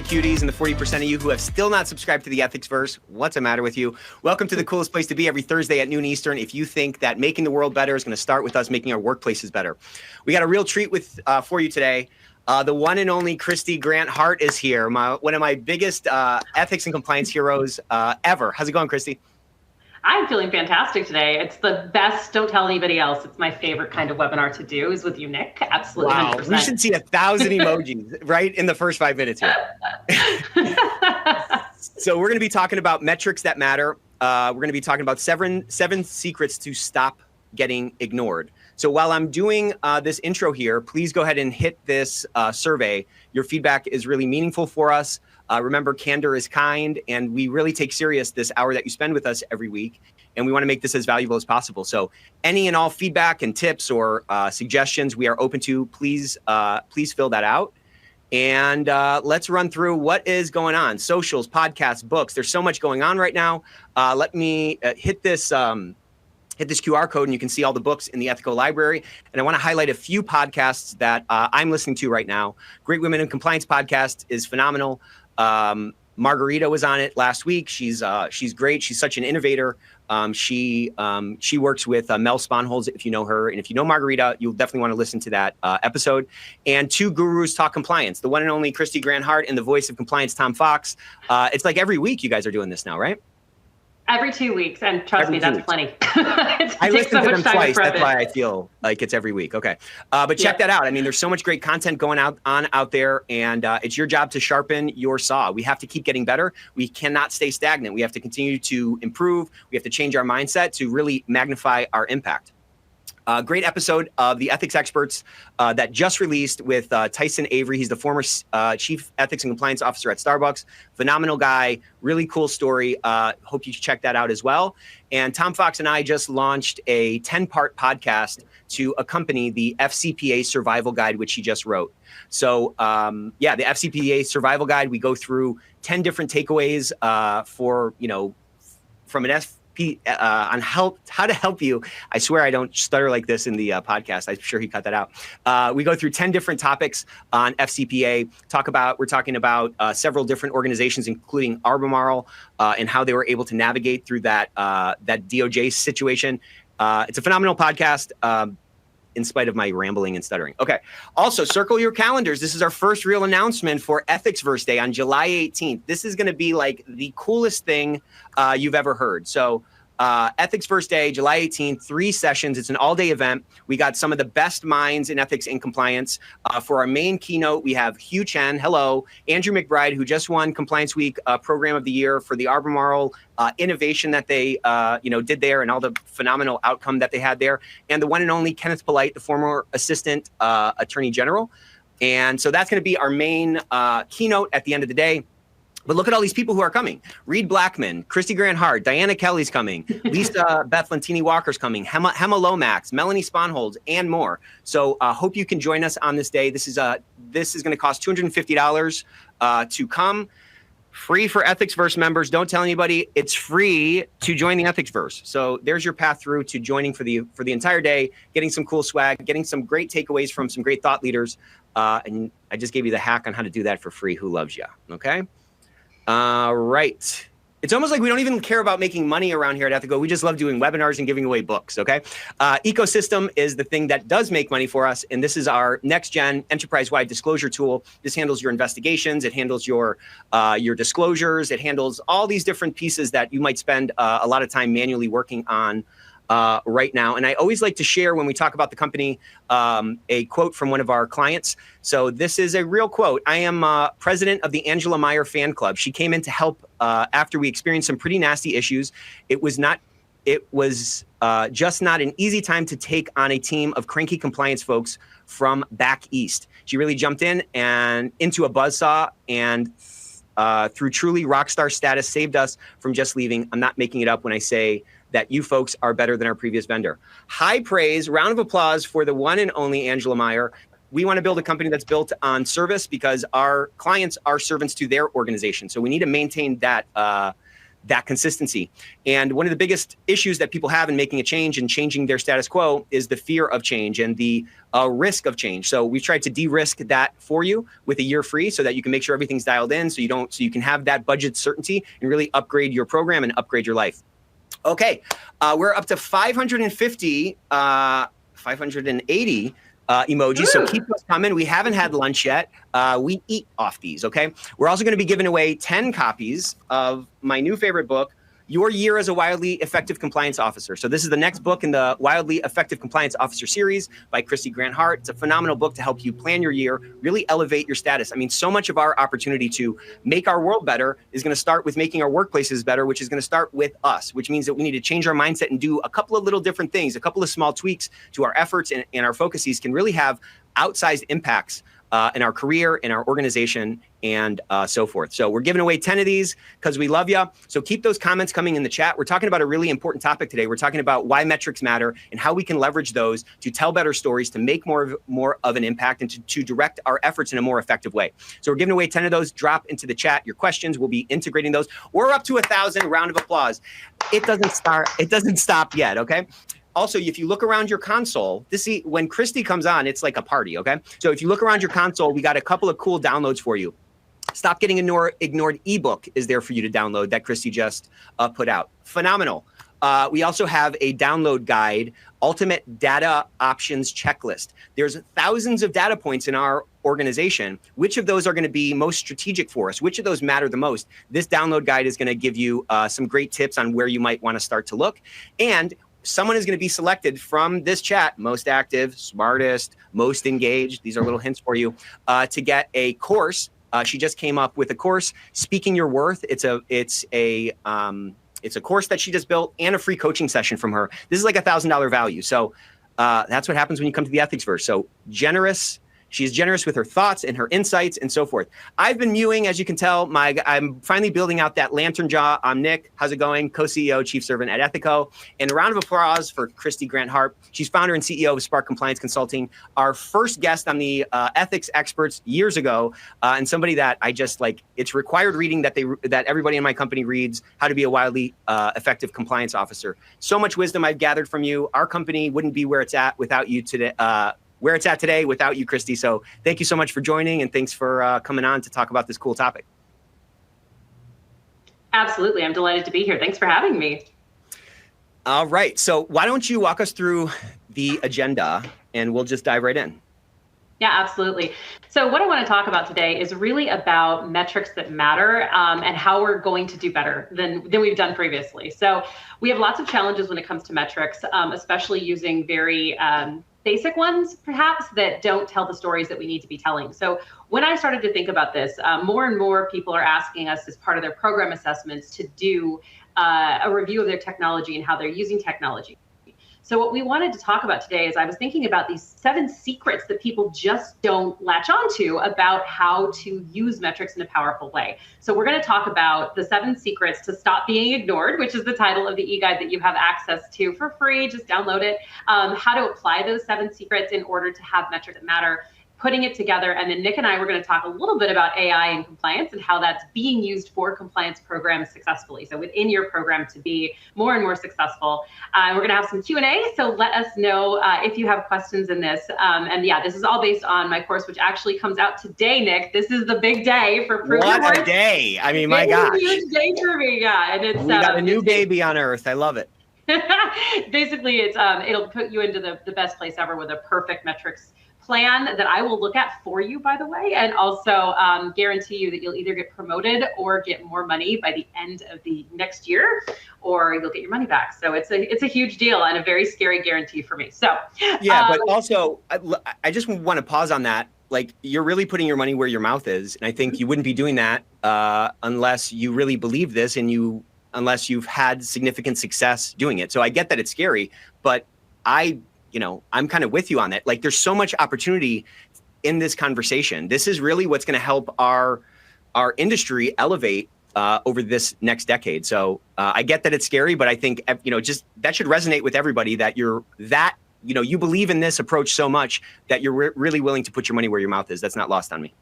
cuties and the 40% of you who have still not subscribed to the Ethicsverse. What's the matter with you? Welcome to the coolest place to be every Thursday at noon Eastern. If you think that making the world better is going to start with us making our workplaces better. We got a real treat for you today. The one and only Christy Grant Hart is here, one of my biggest ethics and compliance heroes ever. How's it going, Christy? I'm feeling fantastic today. It's the best. Don't tell anybody else. It's my favorite kind of webinar to do is with you, Nick. Absolutely. Wow. 100%. We should see 1,000 emojis right in the first 5 minutes here. So we're going to be talking about metrics that matter. We're going to be talking about seven secrets to stop getting ignored. So while I'm doing this intro here, please go ahead and hit this survey. Your feedback is really meaningful for us. Remember, candor is kind, and we really take serious this hour that you spend with us every week, and we want to make this as valuable as possible. So any and all feedback and tips or suggestions we are open to, please fill that out. And let's run through what is going on. Socials, podcasts, books. There's so much going on right now. Let me hit this QR code, and you can see all the books in the Ethico library. And I want to highlight a few podcasts that I'm listening to right now. Great Women in Compliance podcast is phenomenal. Margarita was on it last week. She's great. She's such an innovator. She works with Mel Sponholz, if you know her. And if you know Margarita, you'll definitely want to listen to that episode. And Two Gurus Talk Compliance, the one and only Christy Grant Hart and the voice of compliance, Tom Fox. It's like every week you guys are doing this now, right? Every 2 weeks, and trust me, that's plenty. I listen to them twice. That's why I feel like it's every week. Okay, but check that out. I mean, there's so much great content going out there, and it's your job to sharpen your saw. We have to keep getting better. We cannot stay stagnant. We have to continue to improve. We have to change our mindset to really magnify our impact. Great episode of the Ethics Experts that just released with Tyson Avery. He's the former Chief Ethics and Compliance Officer at Starbucks. Phenomenal guy, really cool story. Hope you check that out as well. And Tom Fox and I just launched a 10-part podcast to accompany the FCPA Survival Guide, which he just wrote. So the FCPA Survival Guide, we go through 10 different takeaways from an on how to help you. I swear I don't stutter like this in the podcast. I'm sure he cut that out. We go through 10 different topics on FCPA. We're talking about several different organizations, including Albemarle, and how they were able to navigate through that DOJ situation. It's a phenomenal podcast. In spite of my rambling and stuttering. Okay. Also, circle your calendars. This is our first real announcement for Ethicsverse Day on July 18th. This is going to be like the coolest thing you've ever heard. So Ethicsverse Day, July 18th, 3 sessions. It's an all-day event. We got some of the best minds in ethics and compliance. For our main keynote, we have Hugh Chen, hello, Andrew McBride, who just won Compliance Week Program of the Year for the Albemarle innovation that they did there and all the phenomenal outcome that they had there, and the one and only Kenneth Polite, the former Assistant Attorney General. And so that's going to be our main keynote at the end of the day. But look at all these people who are coming. Reed Blackman, Christy Grant Hart, Diana Kelly's coming, Lisa Beth Lentini Walker's coming, Hema Lomax, Melanie Sponholz, and more. So hope you can join us on this day. This is going to cost $250 to come. Free for Ethicsverse members. Don't tell anybody. It's free to join the Ethicsverse. So there's your path through to joining for the entire day, getting some cool swag, getting some great takeaways from some great thought leaders. And I just gave you the hack on how to do that for free. Who loves you? Okay. Right. It's almost like we don't even care about making money around here at Ethico. We just love doing webinars and giving away books, okay? Ecosystem is the thing that does make money for us, and this is our next-gen enterprise-wide disclosure tool. This handles your investigations. It handles your disclosures. It handles all these different pieces that you might spend a lot of time manually working on right now. And I always like to share when we talk about the company a quote from one of our clients. So this is a real quote. I am president of the Angela Meyer fan club. She came in to help after we experienced some pretty nasty issues. It was just not an easy time to take on a team of cranky compliance folks from back east. She really jumped in and into a buzzsaw and through truly rock star status saved us from just leaving. I'm not making it up when I say that you folks are better than our previous vendor. High praise, round of applause for the one and only Angela Meyer. We want to build a company that's built on service because our clients are servants to their organization. So we need to maintain that that consistency. And one of the biggest issues that people have in making a change and changing their status quo is the fear of change and the risk of change. So we've tried to de-risk that for you with a year free so that you can make sure everything's dialed in, so you can have that budget certainty and really upgrade your program and upgrade your life. Okay, we're up to 550, 580 emojis. So keep those coming. We haven't had lunch yet. We eat off these, okay? We're also going to be giving away 10 copies of my new favorite book, Your Year as a Wildly Effective Compliance Officer. So this is the next book in the Wildly Effective Compliance Officer series by Christy Grant Hart. It's a phenomenal book to help you plan your year, really elevate your status. I mean, so much of our opportunity to make our world better is going to start with making our workplaces better, which is going to start with us, which means that we need to change our mindset and do a couple of little different things, a couple of small tweaks to our efforts and our focuses can really have outsized impacts in our career, in our organization, and so forth. So we're giving away 10 of these because we love you. So keep those comments coming in the chat. We're talking about a really important topic today. We're talking about why metrics matter and how we can leverage those to tell better stories, to make more of an impact, and to direct our efforts in a more effective way. So we're giving away 10 of those. Drop into the chat your questions. We'll be integrating those. We're up to 1,000. Round of applause. It doesn't stop yet, okay? Also, if you look around your console, when Christy comes on, it's like a party, okay? So if you look around your console, we got a couple of cool downloads for you. Stop Getting Ignored ebook is there for you to download that Christy just put out. Phenomenal. We also have a download guide, Ultimate Data Options Checklist. There's thousands of data points in our organization. Which of those are going to be most strategic for us? Which of those matter the most? This download guide is going to give you some great tips on where you might want to start to look. And someone is going to be selected from this chat, most active, smartest, most engaged. These are little hints for you to get a course. She just came up with a course, Speaking Your Worth. It's a course that she just built and a free coaching session from her. This is like $1,000 value. So that's what happens when you come to the Ethicsverse. So generous. She's generous with her thoughts and her insights and so forth. I've been mewing, as you can tell. I'm finally building out that lantern jaw. I'm Nick. How's it going? Co-CEO, Chief Servant at Ethico. And a round of applause for Christy Grant Hart. She's founder and CEO of Spark Compliance Consulting. Our first guest on the ethics experts years ago, and somebody that I just like. It's required reading that everybody in my company reads. How to be a wildly effective compliance officer. So much wisdom I've gathered from you. Our company wouldn't be where it's at without you today. Where it's at today without you, Christy. So thank you so much for joining, and thanks for coming on to talk about this cool topic. Absolutely. I'm delighted to be here. Thanks for having me. All right. So why don't you walk us through the agenda and we'll just dive right in. Yeah, absolutely. So what I want to talk about today is really about metrics that matter and how we're going to do better than we've done previously. So we have lots of challenges when it comes to metrics, especially using very basic ones, perhaps, that don't tell the stories that we need to be telling. So when I started to think about this, more and more people are asking us as part of their program assessments to do a review of their technology and how they're using technology. So what we wanted to talk about today is I was thinking about these 7 secrets that people just don't latch onto about how to use metrics in a powerful way. So we're going to talk about the 7 secrets to stop being ignored, which is the title of the e-guide that you have access to for free. Just download it. How to apply those 7 secrets in order to have metrics that matter, putting it together. And then Nick and I were going to talk a little bit about AI and compliance and how that's being used for compliance programs successfully. So within your program to be more and more successful. We're going to have some Q&A. So let us know if you have questions in this. And yeah, this is all based on my course, which actually comes out today, Nick. This is the big day for Prove Your Worth. What a day. I mean, my gosh. It's a huge day for me. Yeah. And we got a new baby on earth. I love it. Basically, it'll put you into the best place ever with a perfect metrics plan that I will look at for you, by the way, and also guarantee you that you'll either get promoted or get more money by the end of the next year, or you'll get your money back. So it's a huge deal and a very scary guarantee for me. So yeah, but also I just want to pause on that. Like, you're really putting your money where your mouth is, and I think you wouldn't be doing that unless you really believe this and unless you've had significant success doing it. So I get that it's scary, but I'm kind of with you on that. Like, there's so much opportunity in this conversation. This is really what's going to help our industry elevate over this next decade. So I get that it's scary, but I think, just that should resonate with everybody that you believe in this approach so much that you're really willing to put your money where your mouth is. That's not lost on me.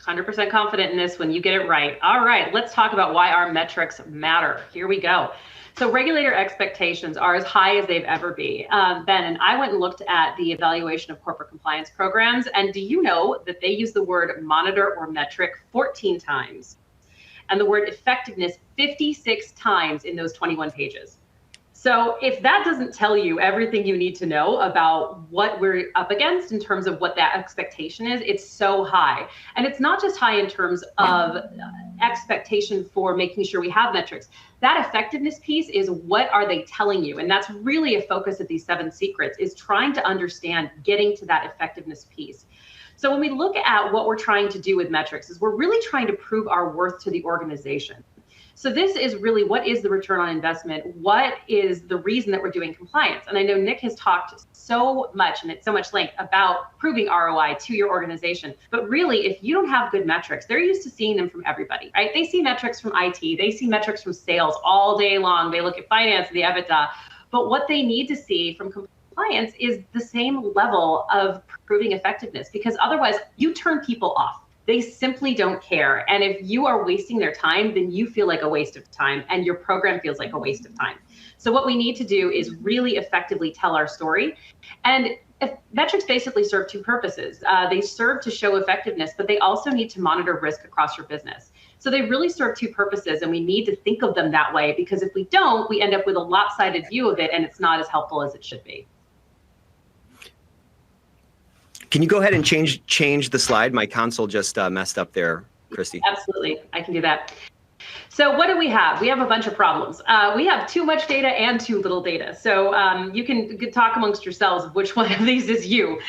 100% confident in this when you get it right. All right, let's talk about why our metrics matter. Here we go. So regulator expectations are as high as they've ever been. Ben, and I went and looked at the evaluation of corporate compliance programs. And do you know that they use the word monitor or metric 14 times and the word effectiveness 56 times in those 21 pages? So if that doesn't tell you everything you need to know about what we're up against in terms of what that expectation is, it's so high. And it's not just high in terms of expectation for making sure we have metrics. That effectiveness piece is what are they telling you? And that's really a focus of these 7 secrets, is trying to understand getting to that effectiveness piece. So when we look at what we're trying to do with metrics, is we're really trying to prove our worth to the organization. So this is really, what is the return on investment? What is the reason that we're doing compliance? And I know Nick has talked so much and at so much length about proving ROI to your organization. But really, if you don't have good metrics, they're used to seeing them from everybody, right? They see metrics from IT, they see metrics from sales all day long. They look at finance, the EBITDA. But what they need to see from compliance is the same level of proving effectiveness, because otherwise you turn people off. They simply don't care. And if you are wasting their time, then you feel like a waste of time and your program feels like a waste of time. So what we need to do is really effectively tell our story. And metrics basically serve 2 purposes. They serve to show effectiveness, but they also need to monitor risk across your business. So they really serve 2 purposes, and we need to think of them that way, because if we don't, we end up with a lopsided view of it and it's not as helpful as it should be. Can you go ahead and change the slide? My console just messed up there, Christy. Absolutely, I can do that. So what do we have? We have a bunch of problems. We have too much data and too little data. So you can talk amongst yourselves of which one of these is you.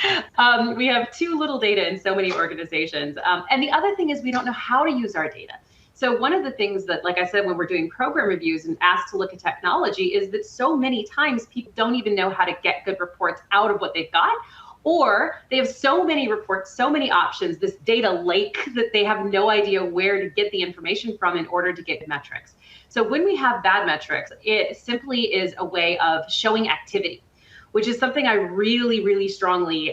We have too little data in so many organizations. And the other thing is we don't know how to use our data. So one of the things that, like I said, when we're doing program reviews and asked to look at technology, is that so many times people don't even know how to get good reports out of what they've got. Or they have so many reports, so many options, this data lake, that they have no idea where to get the information from in order to get metrics. So when we have bad metrics, it simply is a way of showing activity, which is something I really, really strongly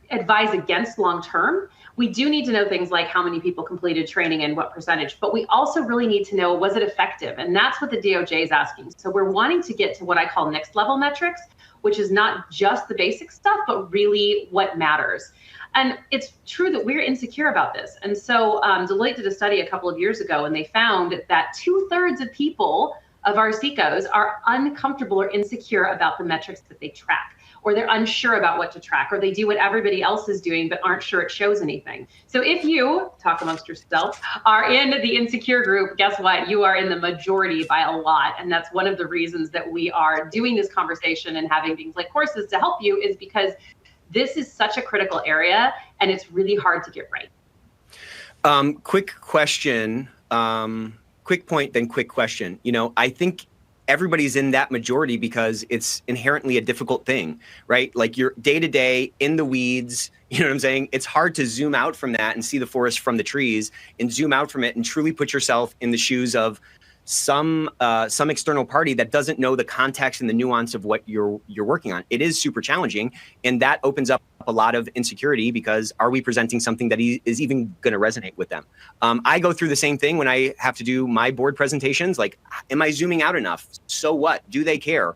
advise against long-term. We do need to know things like how many people completed training and what percentage, but we also really need to know, was it effective? And that's what the DOJ is asking. So we're wanting to get to what I call next level metrics, which is not just the basic stuff, but really what matters. And it's true that we're insecure about this. And so Deloitte did a study a couple of years ago, and they found that 2/3 of people of our CECOs are uncomfortable or insecure about the metrics that they track, or they're unsure about what to track, or they do what everybody else is doing but aren't sure it shows anything. So if you, talk amongst yourself, are in the insecure group, guess what? You are in the majority by a lot. And that's one of the reasons that we are doing this conversation and having things like courses to help you, is because this is such a critical area and it's really hard to get right. Quick question, quick point, then quick question. You know, I think everybody's in that majority because it's inherently a difficult thing, right? Like you're day to day in the weeds, you know what I'm saying? It's hard to zoom out from that and see the forest from the trees and zoom out from it and truly put yourself in the shoes of some external party that doesn't know the context and the nuance of what you're working on. It is super challenging, and that opens up a lot of insecurity, because are we presenting something that is even going to resonate with them? I go through the same thing when I have to do my board presentations. Like, am I zooming out enough? So what? Do they care?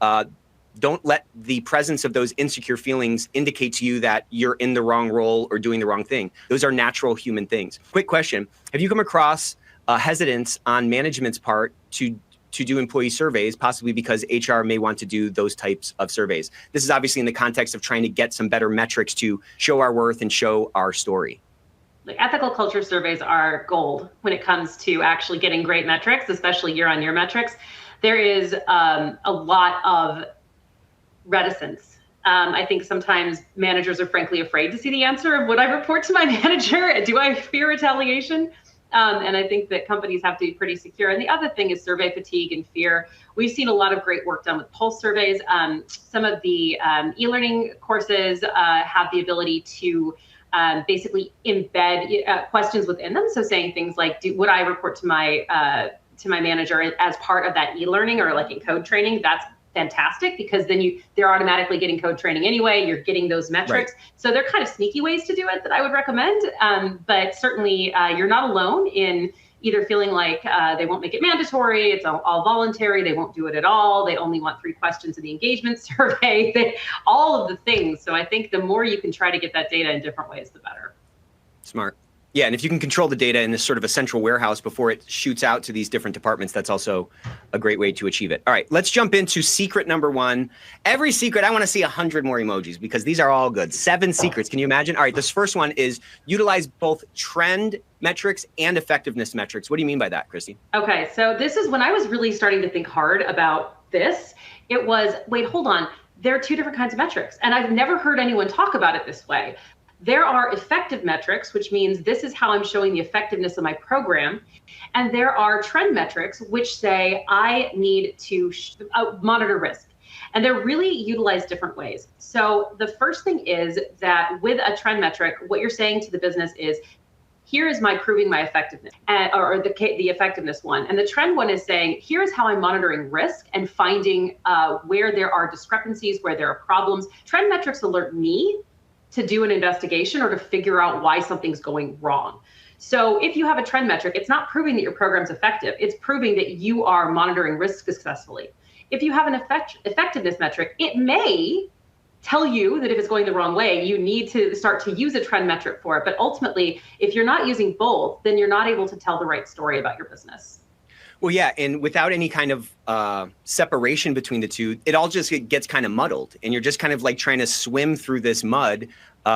Don't let the presence of those insecure feelings indicate to you that you're in the wrong role or doing the wrong thing. Those are natural human things. Quick question. Have you come across hesitance on management's part to do employee surveys, possibly because HR may want to do those types of surveys? This is obviously in the context of trying to get some better metrics to show our worth and show our story. Like, ethical culture surveys are gold when it comes to actually getting great metrics, especially year-on-year metrics. There is a lot of reticence. I think sometimes managers are frankly afraid to see the answer of, would I report to my manager? Do I fear retaliation? And I think that companies have to be pretty secure. And the other thing is survey fatigue and fear. We've seen a lot of great work done with pulse surveys. Some of the e-learning courses have the ability to basically embed questions within them. So saying things like, would I report to my manager as part of that e-learning or like in code training? That's fantastic, because then they're automatically getting code training anyway. You're getting those metrics. Right. So they're kind of sneaky ways to do it that I would recommend. But certainly you're not alone in either feeling like they won't make it mandatory, it's all voluntary, they won't do it at all, they only want 3 questions in the engagement survey, all of the things. So I think the more you can try to get that data in different ways, the better. Smart. Yeah, and if you can control the data in this sort of a central warehouse before it shoots out to these different departments, that's also a great way to achieve it. All right, let's jump into secret number 1. Every secret, I want to see 100 more emojis because these are all good. 7 secrets. Can you imagine? All right, this first one is utilize both trend metrics and effectiveness metrics. What do you mean by that, Christy? Okay, so this is when I was really starting to think hard about this. It was, wait, hold on. There are 2 different kinds of metrics, and I've never heard anyone talk about it this way. There are effective metrics, which means this is how I'm showing the effectiveness of my program. And there are trend metrics, which say I need to monitor risk. And they're really utilized different ways. So the first thing is that with a trend metric, what you're saying to the business is, here is my proving my effectiveness, or the effectiveness one. And the trend one is saying, here's how I'm monitoring risk and finding where there are discrepancies, where there are problems. Trend metrics alert me to do an investigation or to figure out why something's going wrong. So if you have a trend metric, it's not proving that your program's effective, it's proving that you are monitoring risk successfully. If you have an effectiveness metric, it may tell you that if it's going the wrong way, you need to start to use a trend metric for it. But ultimately, if you're not using both, then you're not able to tell the right story about your business. Well, yeah, and without any kind of separation between the two, it all just gets kind of muddled, and you're just kind of like trying to swim through this mud,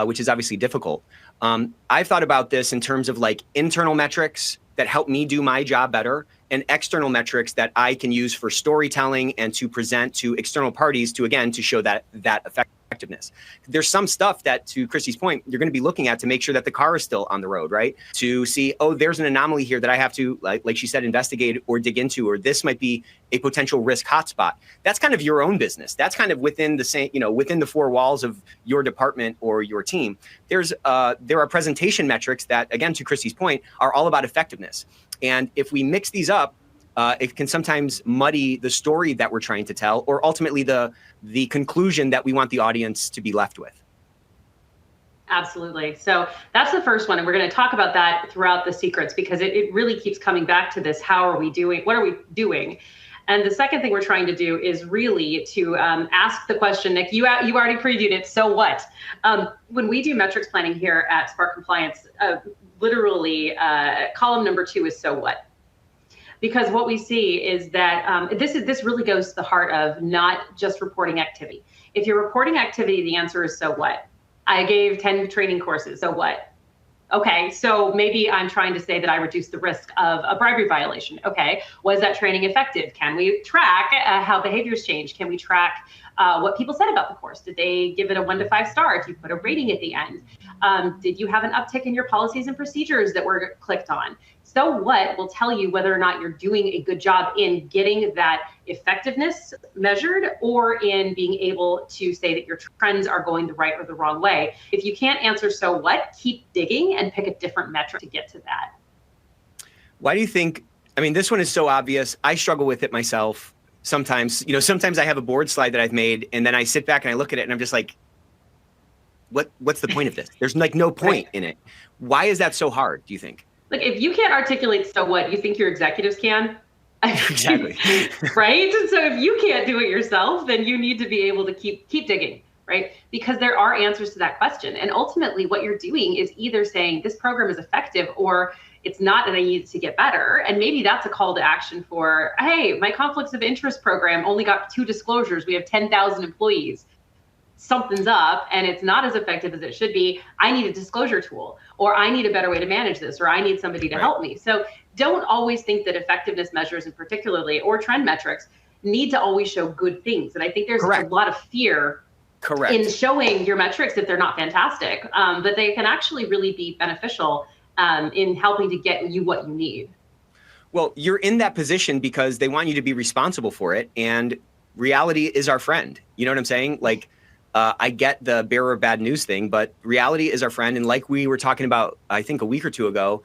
which is obviously difficult. I've thought about this in terms of like internal metrics that help me do my job better, and external metrics that I can use for storytelling and to present to external parties to, again, to show that effectiveness. There's some stuff that, to Christy's point, you're going to be looking at to make sure that the car is still on the road, right? To see, oh, there's an anomaly here that I have to, like she said, investigate or dig into, or this might be a potential risk hotspot. That's kind of your own business. That's kind of within the same, within the 4 walls of your department or your team. There are presentation metrics that, again, to Christy's point, are all about effectiveness. And if we mix these up, it can sometimes muddy the story that we're trying to tell, or ultimately the conclusion that we want the audience to be left with. Absolutely. So that's the first one. And we're going to talk about that throughout the secrets, because it really keeps coming back to this. How are we doing? What are we doing? And the second thing we're trying to do is really to ask the question, Nick, you already previewed it. So what? When we do metrics planning here at Spark Compliance, literally column number 2 is so what? Because what we see is that this really goes to the heart of not just reporting activity. If you're reporting activity, the answer is so what? I gave 10 training courses, so what? Okay, so maybe I'm trying to say that I reduced the risk of a bribery violation. Okay, was that training effective? Can we track how behaviors change? Can we track what people said about the course? Did they give it a 1 to 5 star if you put a rating at the end? Did you have an uptick in your policies and procedures that were clicked on? So what will tell you whether or not you're doing a good job in getting that effectiveness measured, or in being able to say that your trends are going the right or the wrong way. If you can't answer so what, keep digging and pick a different metric to get to that. Why do you think, this one is so obvious. I struggle with it myself sometimes. Sometimes I have a board slide that I've made, and then I sit back and I look at it and I'm just like, what's the point of this? There's like no point in it. Why is that so hard, do you think? Like, if you can't articulate so what, you think your executives can? Exactly. Right? And so if you can't do it yourself, then you need to be able to keep digging, right? Because there are answers to that question. And ultimately what you're doing is either saying this program is effective, or it's not, and I need to get better. And maybe that's a call to action for, hey, my conflicts of interest program only got 2 disclosures. We have 10,000 employees. Something's up and it's not as effective as it should be. I need a disclosure tool, or I need a better way to manage this, or I need somebody to help me. So don't always think that effectiveness measures, and particularly, or trend metrics, need to always show good things. And I think there's a lot of fear in showing your metrics if they're not fantastic, but they can actually really be beneficial in helping to get you what you need. Well, you're in that position because they want you to be responsible for it, and reality is our friend. You know what I'm saying? Like, I get the bearer of bad news thing, but reality is our friend. And like we were talking about, I think a week or 2 ago,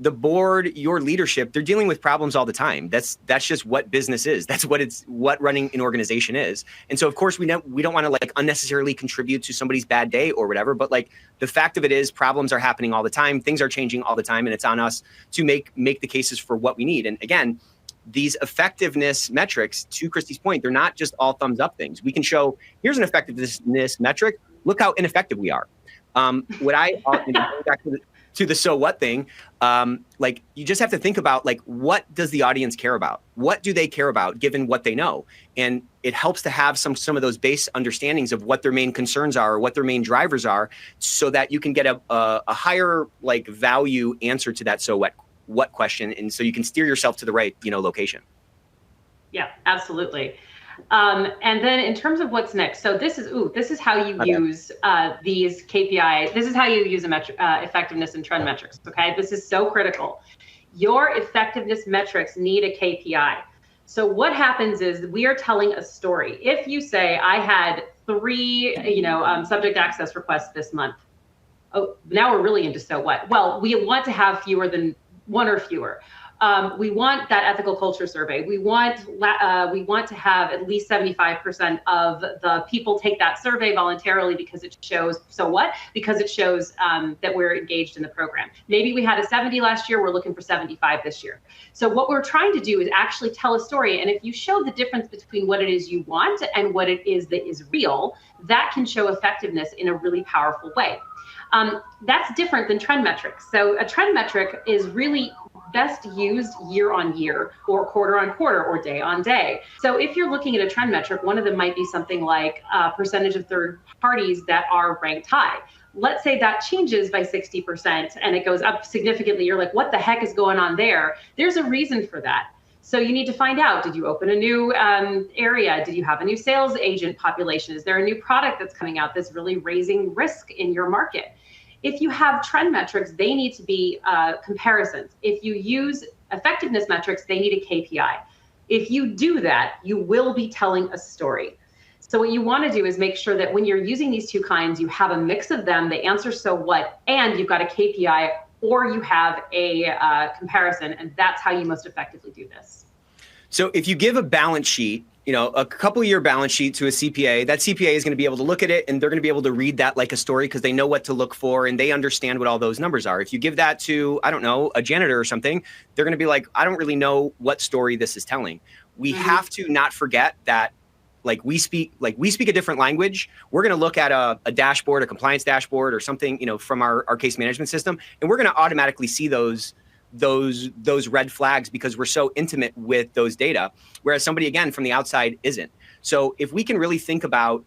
the board, your leadership, they're dealing with problems all the time. That's just what business is. That's what running an organization is. And so of course we don't want to like unnecessarily contribute to somebody's bad day or whatever, but like the fact of it is problems are happening all the time. Things are changing all the time, and it's on us to make the cases for what we need. And again, these effectiveness metrics, to Christy's point, they're not just all thumbs up things. We can show, here's an effectiveness metric. Look how ineffective we are. Going back to the so what thing, like you just have to think about like, what does the audience care about? What do they care about given what they know? And it helps to have some of those base understandings of what their main concerns are, or what their main drivers are, so that you can get a higher like value answer to that so what question, and so you can steer yourself to the right location. Yeah, absolutely. And then in terms of what's next, so this is how you use these KPIs. This is how you use effectiveness and trend metrics. Okay, this is so critical. Your effectiveness metrics need a KPI. So what happens is we are telling a story. If you say I had 3, subject access requests this month. Oh, now we're really into so what? Well, we want to have fewer than 1 or fewer. We want that ethical culture survey. We want to have at least 75% of the people take that survey voluntarily, because it shows, so what? Because it shows that we're engaged in the program. Maybe we had a 70 last year, we're looking for 75 this year. So what we're trying to do is actually tell a story. And if you show the difference between what it is you want and what it is that is real, that can show effectiveness in a really powerful way. That's different than trend metrics. So a trend metric is really best used year on year, or quarter on quarter, or day on day. So if you're looking at a trend metric, one of them might be something like percentage of third parties that are ranked high. Let's say that changes by 60% and it goes up significantly. You're like, what the heck is going on there? There's a reason for that. So you need to find out, did you open a new area? Did you have a new sales agent population? Is there a new product that's coming out that's really raising risk in your market? If you have trend metrics, they need to be comparisons. If you use effectiveness metrics, they need a KPI. If you do that, you will be telling a story. So what you want to do is make sure that when you're using these two kinds, you have a mix of them, they answer so what, and you've got a KPI, or you have a comparison, and that's how you most effectively do this. So if you give a balance sheet, a couple year balance sheet to a CPA, that CPA is going to be able to look at it, and they're going to be able to read that like a story, because they know what to look for and they understand what all those numbers are. If you give that to, I don't know, a janitor or something, they're going to be like, I don't really know what story this is telling. We have to not forget that we speak a different language. We're going to look at a dashboard, a compliance dashboard or something, from our case management system, and we're going to automatically see those red flags because we're so intimate with those data, whereas somebody, again, from the outside isn't. So if we can really think about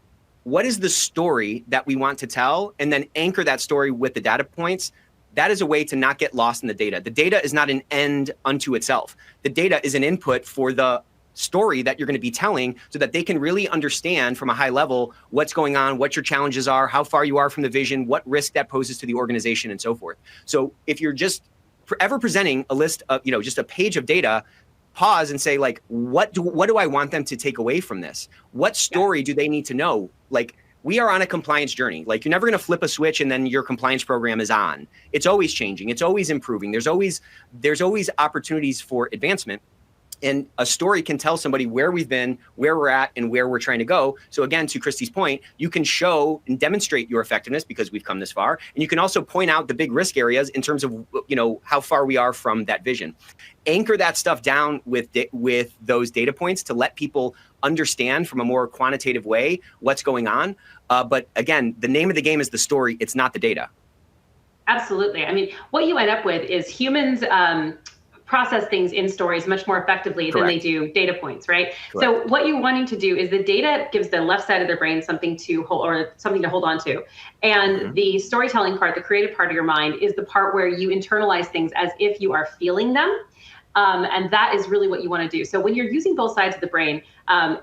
what is the story that we want to tell, and then anchor that story with the data points, that is a way to not get lost in the data. The data is not an end unto itself. The data is an input for the story that you're going to be telling, so that they can really understand from a high level what's going on, what your challenges are, how far you are from the vision, what risk that poses to the organization, and so forth. So if you're just ever presenting a list of, just a page of data, pause and say, like, what do I want them to take away from this? What story do they need to know? Like, we are on a compliance journey. Like, you're never going to flip a switch and then your compliance program is on. It's always changing. It's always improving. There's always opportunities for advancement. And a story can tell somebody where we've been, where we're at, and where we're trying to go. So again, to Christy's point, you can show and demonstrate your effectiveness because we've come this far. And you can also point out the big risk areas in terms of, how far we are from that vision. Anchor that stuff down with those data points to let people understand from a more quantitative way what's going on. But again, the name of the game is the story. It's not the data. Absolutely. I mean, what you end up with is humans process things in stories much more effectively than they do data points, right? Correct. So what you're wanting to do is the data gives the left side of their brain something to hold on to. And the storytelling part, the creative part of your mind, is the part where you internalize things as if you are feeling them. And that is really what you want to do. So when you're using both sides of the brain,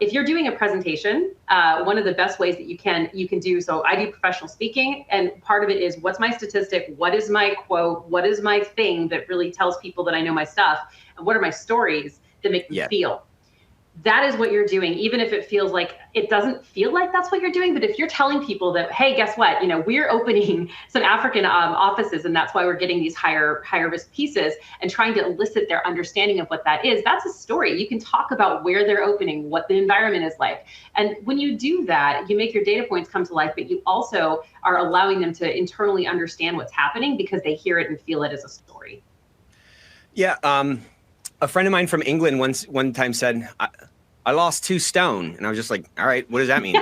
if you're doing a presentation, one of the best ways that you can do, so I do professional speaking, and part of it is, what's my statistic? What is my quote? What is my thing that really tells people that I know my stuff? And what are my stories that make them feel? that is what you're doing, even if it feels like it doesn't feel like that's what you're doing. But if you're telling people that, hey, guess what, we're opening some African offices, and that's why we're getting these higher risk pieces, and trying to elicit their understanding of what that is, that's a story. You can talk about where they're opening, what the environment is like. And when you do that, you make your data points come to life, but you also are allowing them to internally understand what's happening because they hear it and feel it as a story. Yeah. A friend of mine from England one time said, I lost 2 stone. And I was just like, all right, what does that mean?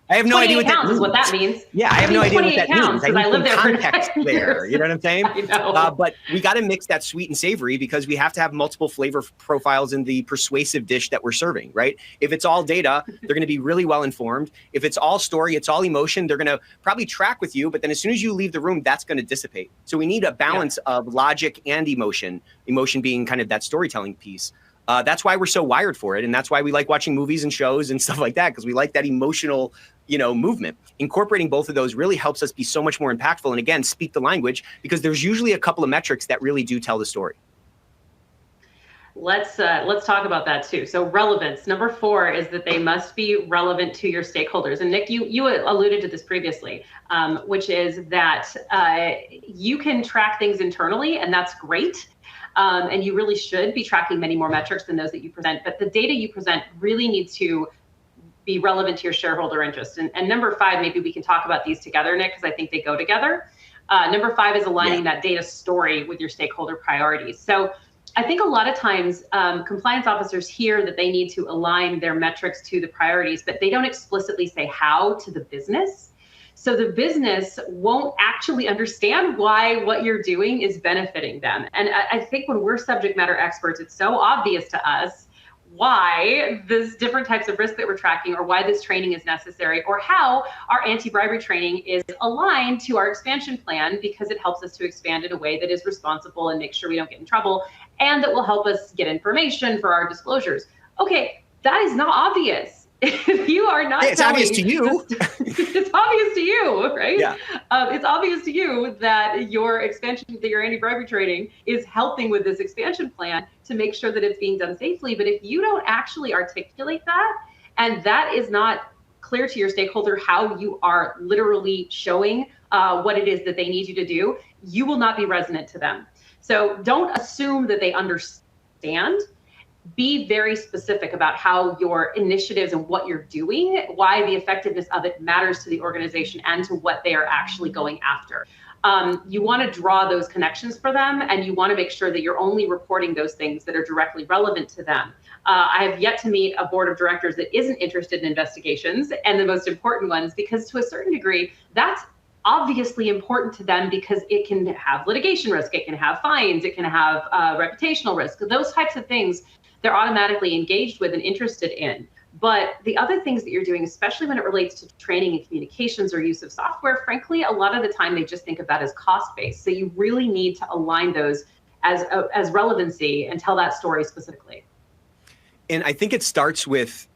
I have no idea what that means. Is what that means. Yeah, I have no idea what that means. I live there for context there. You know what I'm saying? I know. But we got to mix that sweet and savory, because we have to have multiple flavor profiles in the persuasive dish that we're serving, right? If it's all data, they're going to be really well informed. If it's all story, it's all emotion, they're going to probably track with you. But then as soon as you leave the room, that's going to dissipate. So we need a balance of logic and emotion being kind of that storytelling piece. That's why we're so wired for it. And that's why we like watching movies and shows and stuff like that, because we like that emotional, movement. Incorporating both of those really helps us be so much more impactful. And again, speak the language, because there's usually a couple of metrics that really do tell the story. Let's talk about that too. So relevance. Number 4 is that they must be relevant to your stakeholders. And Nick, you alluded to this previously, which is that you can track things internally, and that's great. And you really should be tracking many more metrics than those that you present. But the data you present really needs to be relevant to your shareholder interest. And number 5, maybe we can talk about these together, Nick, because I think they go together. Number 5 is aligning that data story with your stakeholder priorities. So I think a lot of times compliance officers hear that they need to align their metrics to the priorities, but they don't explicitly say how to the business. So the business won't actually understand why what you're doing is benefiting them. And I think when we're subject matter experts, it's so obvious to us why there's different types of risk that we're tracking, or why this training is necessary, or how our anti-bribery training is aligned to our expansion plan, because it helps us to expand in a way that is responsible and make sure we don't get in trouble, and that will help us get information for our disclosures. Okay, that is not obvious. If you are not, it's obvious to you. It's obvious to you, right? Yeah. It's obvious to you that your expansion, that your anti-bribery training is helping with this expansion plan to make sure that it's being done safely. But if you don't actually articulate that, and that is not clear to your stakeholder how you are literally showing what it is that they need you to do, you will not be resonant to them. So don't assume that they understand. Be very specific about how your initiatives and what you're doing, why the effectiveness of it matters to the organization and to what they are actually going after. You want to draw those connections for them, and you want to make sure that you're only reporting those things that are directly relevant to them. I have yet to meet a board of directors that isn't interested in investigations, and the most important ones, because to a certain degree, that's obviously important to them, because it can have litigation risk, it can have fines, it can have reputational risk. Those types of things they're automatically engaged with and interested in. But the other things that you're doing, especially when it relates to training and communications or use of software, frankly, a lot of the time they just think of that as cost-based. So you really need to align those as relevancy and tell that story specifically. And I think it starts with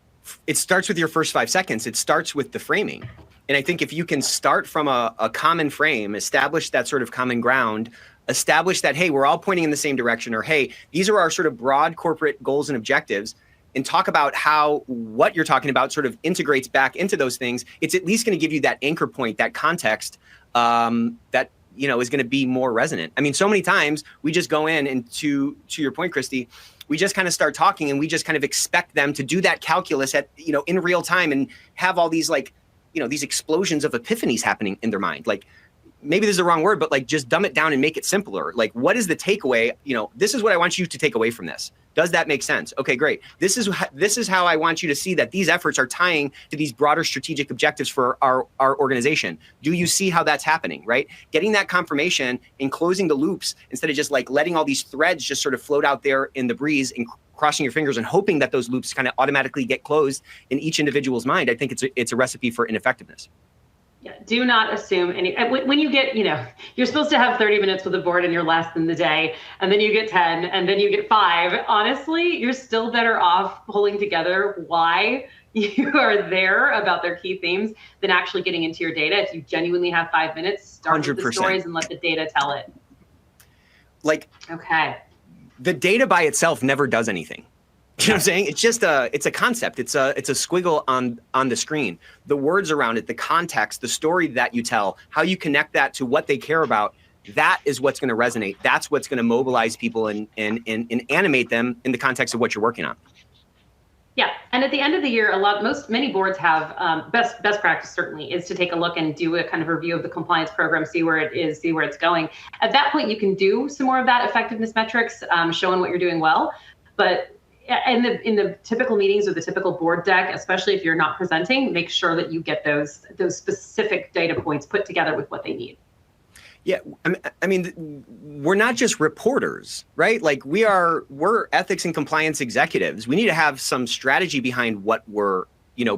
your first 5 seconds. It starts with the framing. And I think if you can start from a common frame, establish that sort of common ground, establish that, hey, we're all pointing in the same direction, or hey, these are our sort of broad corporate goals and objectives, and talk about how what you're talking about sort of integrates back into those things, it's at least going to give you that anchor point, that context that is going to be more resonant. I mean, so many times we just go in, and to your point, Christy, we just kind of start talking, and we just kind of expect them to do that calculus at in real time, and have all these these explosions of epiphanies happening in their mind. Like, maybe this is the wrong word, but just dumb it down and make it simpler. Like, what is the takeaway? This is what I want you to take away from this. Does that make sense? Okay, great. This is how I want you to see that these efforts are tying to these broader strategic objectives for our organization. Do you see how that's happening, right? Getting that confirmation and closing the loops, instead of just letting all these threads just sort of float out there in the breeze and crossing your fingers and hoping that those loops kind of automatically get closed in each individual's mind. I think it's a recipe for ineffectiveness. Yeah, do not assume any. When you get, you're supposed to have 30 minutes with the board and you're less than the day, and then you get 10, and then you get 5. Honestly, you're still better off pulling together why you are there about their key themes than actually getting into your data. If you genuinely have 5 minutes, start 100%. with the stories and let the data tell it. Okay. The data by itself never does anything. You know what I'm saying? It's just it's a concept. It's a squiggle on the screen. The words around it, the context, the story that you tell, how you connect that to what they care about. That is what's going to resonate. That's what's going to mobilize people and animate them in the context of what you're working on. Yeah, and at the end of the year, many boards have best practice certainly is to take a look and do a kind of review of the compliance program, see where it is, see where it's going. At that point, you can do some more of that effectiveness metrics, showing what you're doing well. But in the typical meetings or the typical board deck, especially if you're not presenting, make sure that you get those specific data points put together with what they need. Yeah, I mean, we're not just reporters, right? Like we're ethics and compliance executives. We need to have some strategy behind what we're,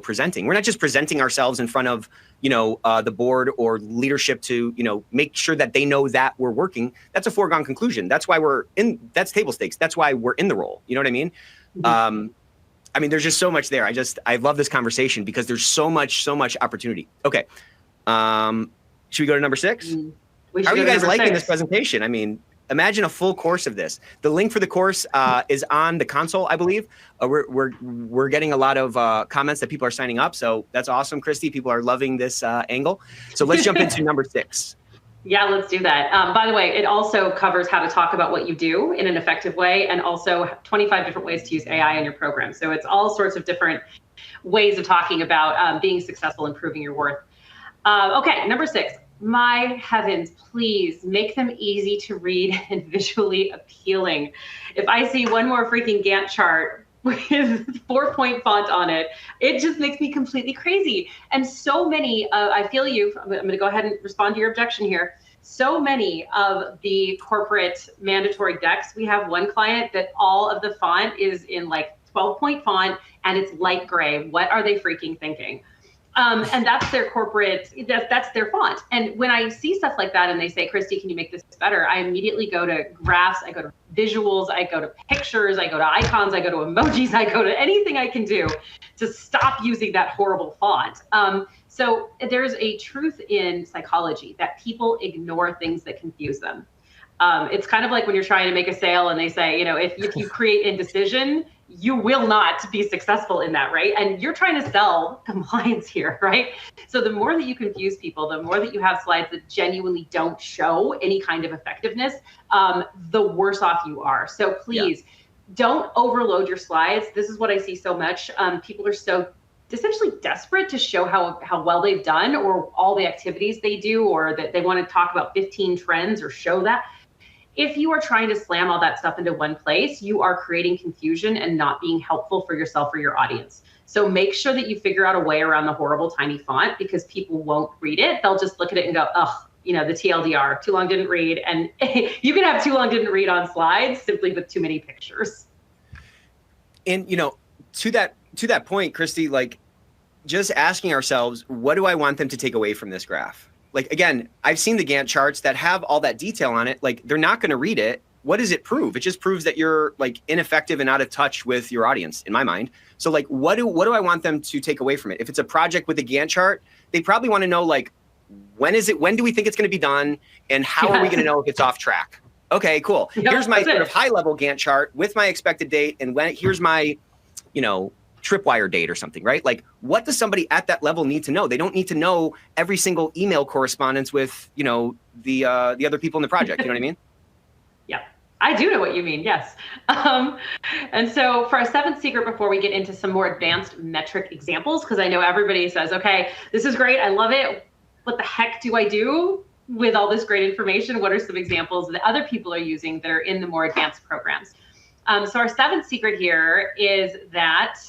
presenting. We're not just presenting ourselves in front of, the board or leadership to, make sure that they know that we're working. That's a foregone conclusion. That's why that's table stakes. That's why we're in the role. You know what I mean? Mm-hmm. I mean, there's just so much there. I love this conversation because there's so much opportunity. Okay. Should we go to number 6? Mm-hmm. How are you guys liking this presentation? I mean, imagine a full course of this. The link for the course is on the console, I believe. We're getting a lot of comments that people are signing up. So that's awesome, Christy. People are loving this angle. So let's jump into number 6. Yeah, let's do that. By the way, it also covers how to talk about what you do in an effective way, and also 25 different ways to use AI in your program. So it's all sorts of different ways of talking about being successful, improving your worth. Okay, number 6. My heavens, please make them easy to read and visually appealing. If I see one more freaking Gantt chart with 4-point font on it, it just makes me completely crazy. And so many, I feel you, I'm going to go ahead and respond to your objection here. So many of the corporate mandatory decks, we have one client that all of the font is in like 12-point font and it's light gray. What are they freaking thinking? And that's their corporate, that's their font. And when I see stuff like that and they say, Christy, can you make this better? I immediately go to graphs, I go to visuals, I go to pictures, I go to icons, I go to emojis, I go to anything I can do to stop using that horrible font. So there's a truth in psychology that people ignore things that confuse them. It's kind of like when you're trying to make a sale and they say, if you create indecision, you will not be successful in that, right? And you're trying to sell compliance here, right? So the more that you confuse people, the more that you have slides that genuinely don't show any kind of effectiveness, the worse off you are. So please don't overload your slides. This is what I see so much. People are so essentially desperate to show how well they've done or all the activities they do, or that they want to talk about 15 trends or show that. If you are trying to slam all that stuff into one place, you are creating confusion and not being helpful for yourself or your audience. So make sure that you figure out a way around the horrible tiny font, because people won't read it. They'll just look at it and go, oh, the TLDR, too long didn't read. And you can have too long didn't read on slides simply with too many pictures. And, to that point, Christy, like just asking ourselves, what do I want them to take away from this graph? Like, again, I've seen the Gantt charts that have all that detail on it. Like, they're not going to read it. What does it prove? It just proves that you're like ineffective and out of touch with your audience, in my mind. So like, what do I want them to take away from it? If it's a project with a Gantt chart, they probably want to know, like, when do we think it's going to be done? And how are we going to know if it's off track? Okay, cool. Here's my sort of high level Gantt chart with my expected date. And here's my, tripwire date or something, right? Like, what does somebody at that level need to know? They don't need to know every single email correspondence with, the other people in the project. You know what I mean? Yeah, I do know what you mean. Yes. And so for our 7th secret, before we get into some more advanced metric examples, because I know everybody says, okay, this is great, I love it. What the heck do I do with all this great information? What are some examples that other people are using that are in the more advanced programs? So our 7th secret here is that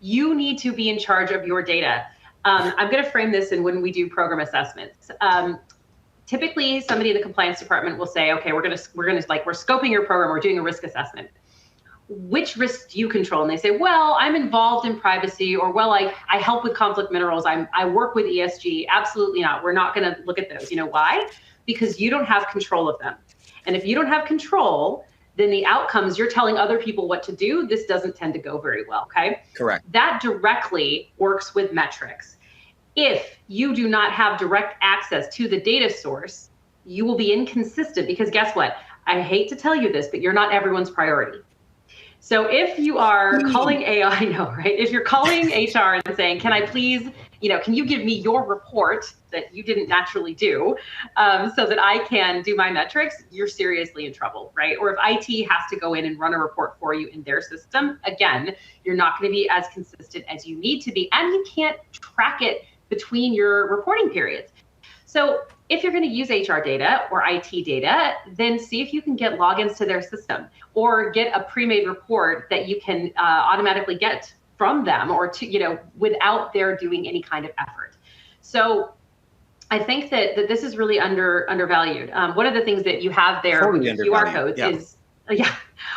you need to be in charge of your data. I'm going to frame this in when we do program assessments. Typically, somebody in the compliance department will say, okay, we're scoping your program, we're doing a risk assessment. Which risks do you control? And they say, well, I'm involved in privacy, or well, I help with conflict minerals, I work with ESG. Absolutely not. We're not going to look at those. You know why? Because you don't have control of them. And if you don't have control, then the outcomes, you're telling other people what to do, this doesn't tend to go very well, okay? Correct. That directly works with metrics. If you do not have direct access to the data source, you will be inconsistent, because guess what? I hate to tell you this, but you're not everyone's priority. So if you are calling AI, I know, right? If you're calling HR and saying, can I please, can you give me your report that you didn't naturally do so that I can do my metrics, you're seriously in trouble, right? Or if IT has to go in and run a report for you in their system, again, you're not going to be as consistent as you need to be, and you can't track it between your reporting periods. So if you're going to use HR data or IT data, then see if you can get logins to their system or get a pre-made report that you can automatically get from them or to, without their doing any kind of effort. So I think that this is really undervalued. One of the things that you have there with your QR codes is,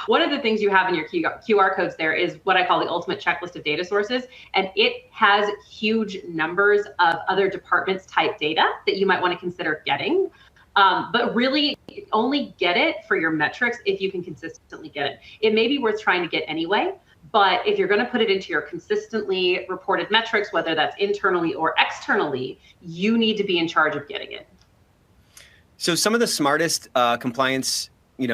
one of the things you have in your QR codes there is what I call the ultimate checklist of data sources. And it has huge numbers of other departments type data that you might want to consider getting. But really only get it for your metrics if you can consistently get it. It may be worth trying to get anyway, but if you're going to put it into your consistently reported metrics, whether that's internally or externally, you need to be in charge of getting it. So some of the smartest compliance,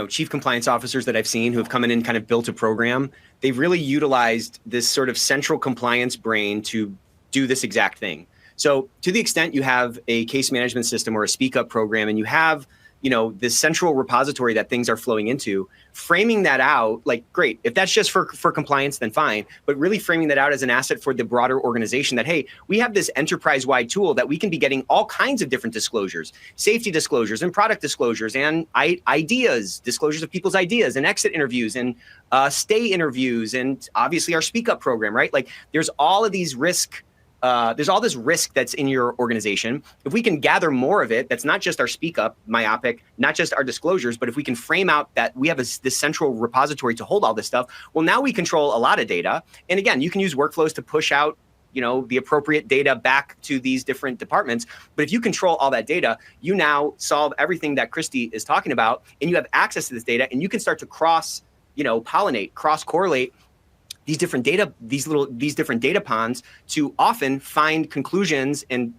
chief compliance officers that I've seen who have come in and kind of built a program, they've really utilized this sort of central compliance brain to do this exact thing. So to the extent you have a case management system or a speak up program and you have, this central repository that things are flowing into, framing that out, like, great, if that's just for compliance, then fine. But really framing that out as an asset for the broader organization that, hey, we have this enterprise-wide tool that we can be getting all kinds of different disclosures, safety disclosures and product disclosures and ideas, disclosures of people's ideas and exit interviews and stay interviews and obviously our speak up program, right? Like there's all of these there's all this risk that's in your organization. If we can gather more of it, that's not just our speak up, myopic, not just our disclosures, but if we can frame out that we have this central repository to hold all this stuff, well, now we control a lot of data. And again, you can use workflows to push out, the appropriate data back to these different departments. But if you control all that data, you now solve everything that Christy is talking about, and you have access to this data, and you can start to pollinate, cross correlate these different data ponds to often find conclusions and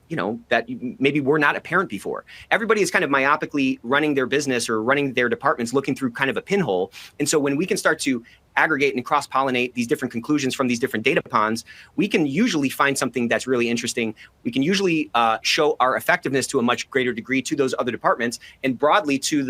that maybe were not apparent before. Everybody is kind of myopically running their business or running their departments looking through kind of a pinhole. And so when we can start to aggregate and cross-pollinate these different conclusions from these different data ponds, we can usually find something that's really interesting. We can usually show our effectiveness to a much greater degree to those other departments and broadly to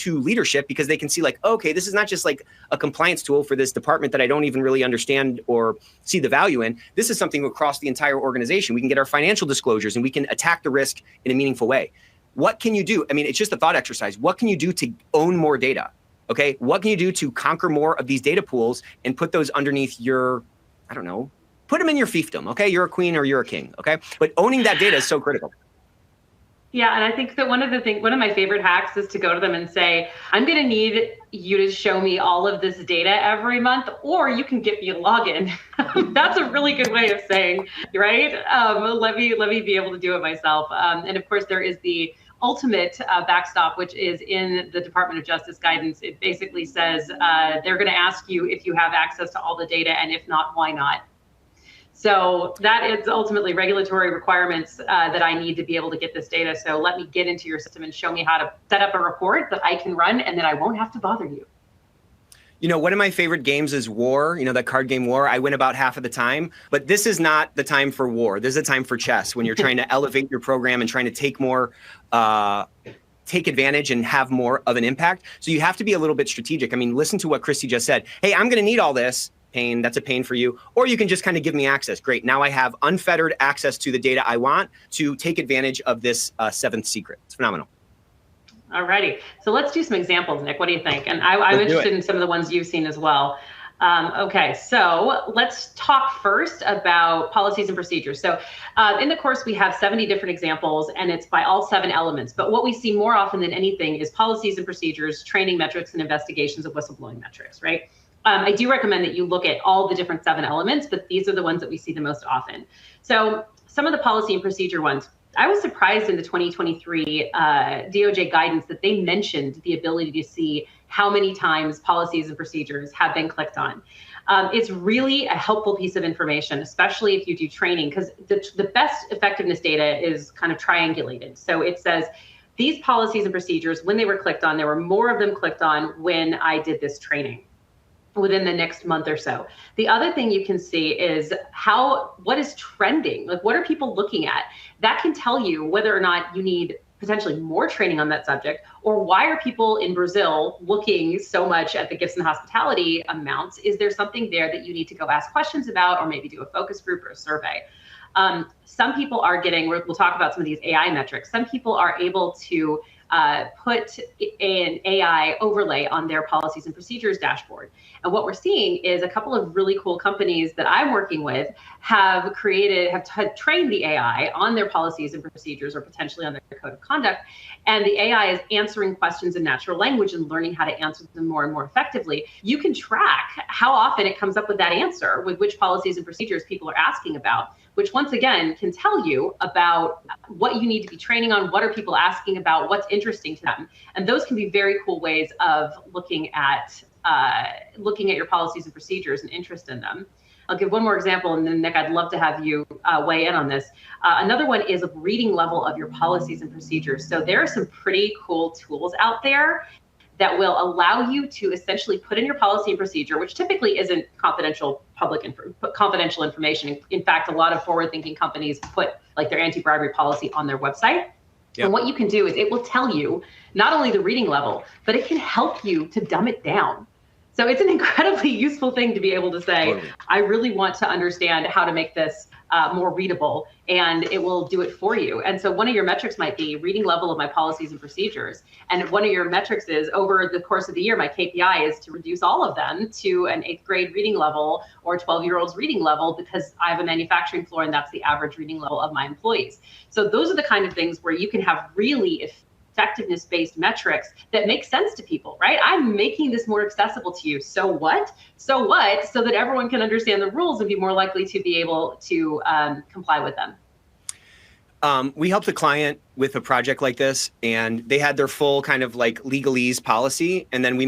leadership, because they can see like, okay, this is not just like a compliance tool for this department that I don't even really understand or see the value in. This is something across the entire organization. We can get our financial disclosures and we can attack the risk in a meaningful way. What can you do? I mean, it's just a thought exercise. What can you do to own more data? Okay, what can you do to conquer more of these data pools and put those underneath your, put them in your fiefdom, okay? You're a queen or you're a king, okay? But owning that data is so critical. Yeah, and I think that one of my favorite hacks is to go to them and say, I'm going to need you to show me all of this data every month, or you can get me a login. That's a really good way of saying, right? Let me be able to do it myself. And of course, there is the ultimate backstop, which is in the Department of Justice guidance. It basically says they're going to ask you if you have access to all the data, and if not, why not? So that is ultimately regulatory requirements that I need to be able to get this data. So let me get into your system and show me how to set up a report that I can run, and then I won't have to bother you. One of my favorite games is War, that card game War. I win about half of the time, but this is not the time for war. This is a time for chess when you're trying to elevate your program and trying to take advantage and have more of an impact. So you have to be a little bit strategic. I mean, listen to what Christy just said. Hey, I'm going to need all this. Pain, that's a pain for you. Or you can just kind of give me access. Great. Now I have unfettered access to the data I want to take advantage of this seventh secret. It's phenomenal. All righty. So let's do some examples, Nick. What do you think? And I'm interested in some of the ones you've seen as well. Okay, so let's talk first about policies and procedures. So in the course, we have 70 different examples, and it's by all 7 elements. But what we see more often than anything is policies and procedures, training metrics, and investigations of whistleblowing metrics, right? I do recommend that you look at all the different 7 elements, but these are the ones that we see the most often. So some of the policy and procedure ones. I was surprised in the 2023 DOJ guidance that they mentioned the ability to see how many times policies and procedures have been clicked on. It's really a helpful piece of information, especially if you do training, because the best effectiveness data is kind of triangulated. So it says these policies and procedures, when they were clicked on, there were more of them clicked on when I did this training. within the next month or so. The other thing you can see is what is trending? Like, what are people looking at? That can tell you whether or not you need potentially more training on that subject, or why are people in Brazil looking so much at the gifts and hospitality amounts? Is there something there that you need to go ask questions about, or maybe do a focus group or a survey? Some people are we'll talk about some of these AI metrics. Some people are able to put an AI overlay on their policies and procedures dashboard. And what we're seeing is a couple of really cool companies that I'm working with have trained the AI on their policies and procedures, or potentially on their code of conduct. And the AI is answering questions in natural language and learning how to answer them more and more effectively. You can track how often it comes up with that answer, with which policies and procedures people are asking about, which once again can tell you about what you need to be training on, what are people asking about, what's interesting to them. And those can be very cool ways of looking at your policies and procedures and interest in them. I'll give one more example, and then Nick, I'd love to have you weigh in on this. Another one is a reading level of your policies and procedures. So there are some pretty cool tools out there that will allow you to essentially put in your policy and procedure, which typically isn't confidential confidential information. In fact, a lot of forward-thinking companies put like their anti-bribery policy on their website. Yep. And what you can do is it will tell you not only the reading level, but it can help you to dumb it down. So it's an incredibly useful thing to be able to say, totally. I really want to understand how to make this more readable, and it will do it for you. And so one of your metrics might be reading level of my policies and procedures. And one of your metrics is, over the course of the year, my KPI is to reduce all of them to an 8th grade reading level or 12-year-old's reading level, because I have a manufacturing floor and that's the average reading level of my employees. So those are the kind of things where you can have really effectiveness-based metrics that make sense to people, right? I'm making this more accessible to you. So what? So what? So that everyone can understand the rules and be more likely to be able to comply with them. We helped a client with a project like this, and they had their full kind of like legalese policy. And then we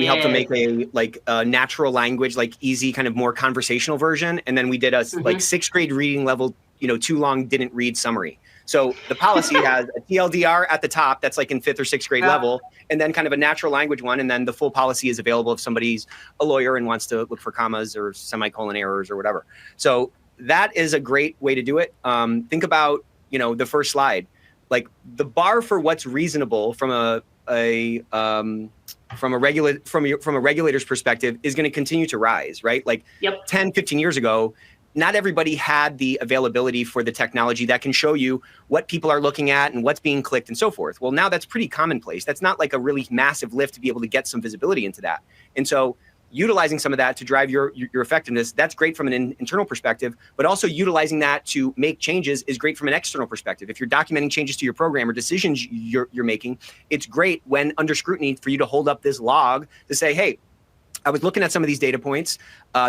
helped them make a natural language, like easy, kind of more conversational version. And then we did a like 6th grade reading level, too long, didn't read summary. So the policy has a TLDR at the top that's like in 5th or 6th grade level, and then kind of a natural language one. And then the full policy is available if somebody's a lawyer and wants to look for commas or semicolon errors or whatever. So that is a great way to do it. Think about, the first slide, like the bar for what's reasonable from a regulator's perspective is going to continue to rise, right? Like 10, 15 years ago, not everybody had the availability for the technology that can show you what people are looking at and what's being clicked and so forth. Well, now that's pretty commonplace. That's not like a really massive lift to be able to get some visibility into that. And so utilizing some of that to drive your effectiveness, that's great from an internal perspective, but also utilizing that to make changes is great from an external perspective. If you're documenting changes to your program or decisions you're making, it's great when under scrutiny for you to hold up this log to say, hey, I was looking at some of these data points.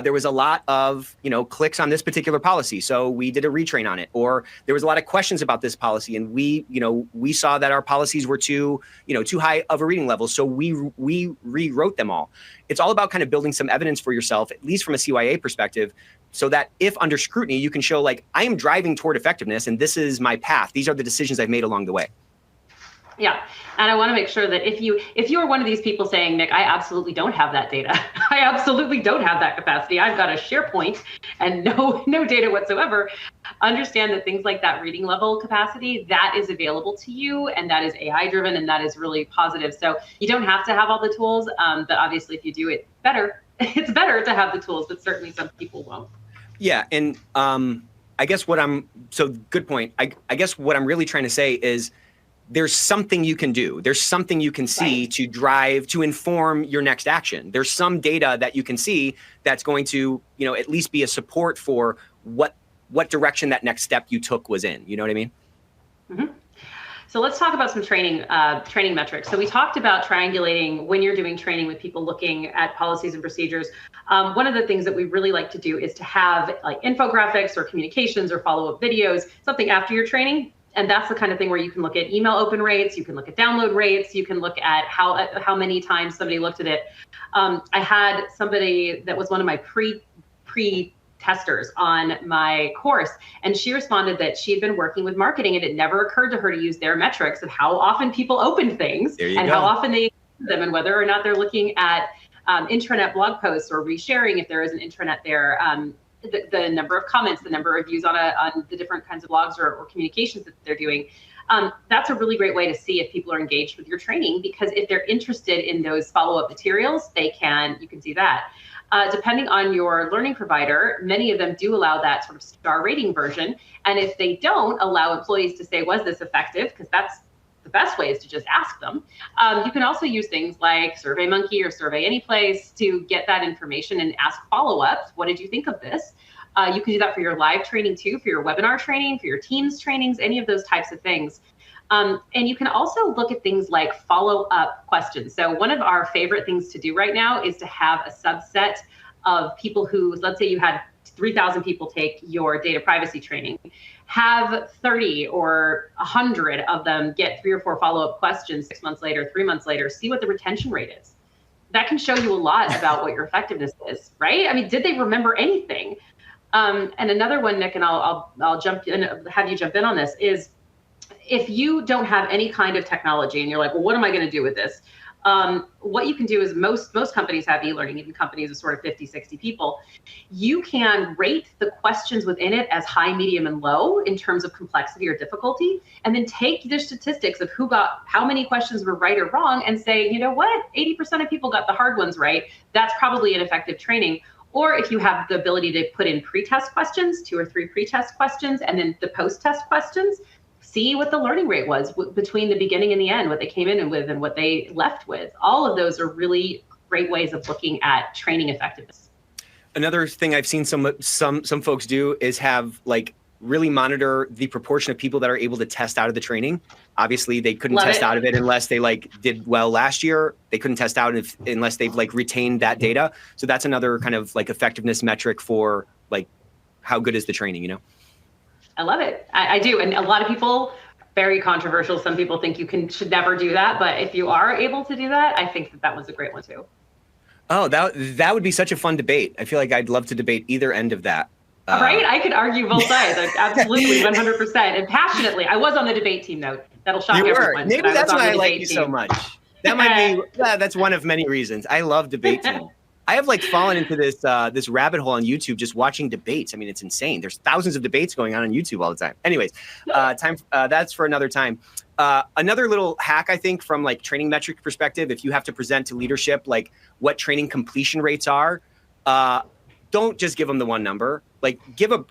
There was a lot of, clicks on this particular policy. So we did a retrain on it, or there was a lot of questions about this policy. And we saw that our policies were too high of a reading level. So we rewrote them all. It's all about kind of building some evidence for yourself, at least from a CYA perspective, so that if under scrutiny, you can show like, I am driving toward effectiveness and this is my path. These are the decisions I've made along the way. Yeah. And I want to make sure that if you are one of these people saying, Nick, I absolutely don't have that data. I absolutely don't have that capacity. I've got a SharePoint and no data whatsoever. Understand that things like that reading level capacity, that is available to you, and that is AI driven, and that is really positive. So you don't have to have all the tools, but obviously if you do it better, it's better to have the tools, but certainly some people won't. Yeah. And I guess good point. I guess what I'm really trying to say is, there's something you can do. There's something you can see to inform your next action. There's some data that you can see that's going to, at least be a support for what direction that next step you took was in. You know what I mean? Mm-hmm. So let's talk about some training metrics. So we talked about triangulating when you're doing training with people looking at policies and procedures. One of the things that we really like to do is to have like infographics or communications or follow-up videos, something after your training. And that's the kind of thing where you can look at email open rates, you can look at download rates, you can look at how many times somebody looked at it. I had somebody that was one of my pre-testers on my course, and she responded that she had been working with marketing and it never occurred to her to use their metrics of how often people opened things and how often they used them and whether or not they're looking at intranet blog posts or resharing if there is an intranet there, the number of comments, the number of views on the different kinds of blogs or communications that they're doing. That's a really great way to see if people are engaged with your training, because if they're interested in those follow-up materials, you can see that. Depending on your learning provider, many of them do allow that sort of star rating version. And if they don't allow employees to say, was this effective? Because that's the best way is to just ask them. You can also use things like SurveyMonkey or Survey Anyplace to get that information and ask follow-ups. What did you think of this? You can do that for your live training too, for your webinar training, for your Teams trainings, any of those types of things. And you can also look at things like follow-up questions. So one of our favorite things to do right now is to have a subset of people who, let's say you had 3,000 people take your data privacy training, have 30 or 100 of them get 3 or 4 follow-up questions 6 months later, 3 months later, see what the retention rate is. That can show you a lot about what your effectiveness is, right? I mean, did they remember anything? And another one, Nick, and I'll jump in, have you jump in on this, is if you don't have any kind of technology and you're like, well, what am I going to do with this? What you can do is most companies have e-learning, even companies of sort of 50, 60 people. You can rate the questions within it as high, medium, and low in terms of complexity or difficulty, and then take the statistics of who got how many questions were right or wrong and say, you know what, 80% of people got the hard ones right. That's probably an effective training. Or if you have the ability to put in pre-test questions, 2 or 3 pre-test questions, and then the post-test questions, see what the learning rate was between the beginning and the end, what they came in with and what they left with. All of those are really great ways of looking at training effectiveness. Another thing I've seen some folks do is have really monitor the proportion of people that are able to test out of the training. Obviously, they couldn't test out of it unless they did well last year. They couldn't test out unless they've retained that data. So that's another kind of effectiveness metric for how good is the training, you know? I love it. I do. And a lot of people, very controversial. Some people think you should never do that. But if you are able to do that, I think that was a great one too. Oh, that would be such a fun debate. I feel like I'd love to debate either end of that. Right? I could argue both sides. Absolutely, 100%. And passionately. I was on the debate team, though. That'll shock everyone. Maybe that's why I like you so much. That might be, that's one of many reasons. I love debate team. I have fallen into this rabbit hole on YouTube just watching debates. I mean, it's insane. There's thousands of debates going on YouTube all the time. Anyways, that's for another time. Another little hack, I think, from training metric perspective, if you have to present to leadership what training completion rates are, don't just give them the one number.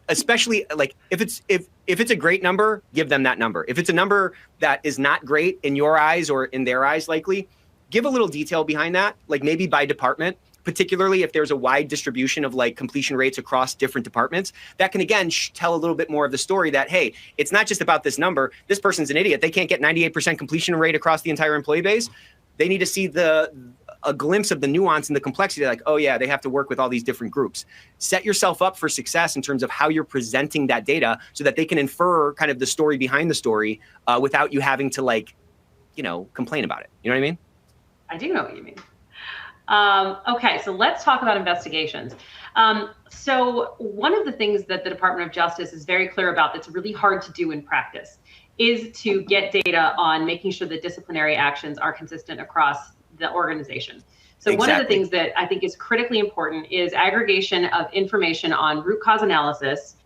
Especially if it's a great number, give them that number. If it's a number that is not great in your eyes or in their eyes, likely, give a little detail behind that, maybe by department. Particularly if there's a wide distribution of completion rates across different departments, that can again tell a little bit more of the story that, hey, it's not just about this number. This person's an idiot. They can't get 98% completion rate across the entire employee base. They need to see a glimpse of the nuance and the complexity. Oh yeah, they have to work with all these different groups. Set yourself up for success in terms of how you're presenting that data so that they can infer kind of the story behind the story without you having to complain about it. You know what I mean? I do know what you mean. Okay, so let's talk about investigations. So one of the things that the Department of Justice is very clear about that's really hard to do in practice is to get data on making sure that disciplinary actions are consistent across the organization. So One of the things that I think is critically important is aggregation of information on root cause analysis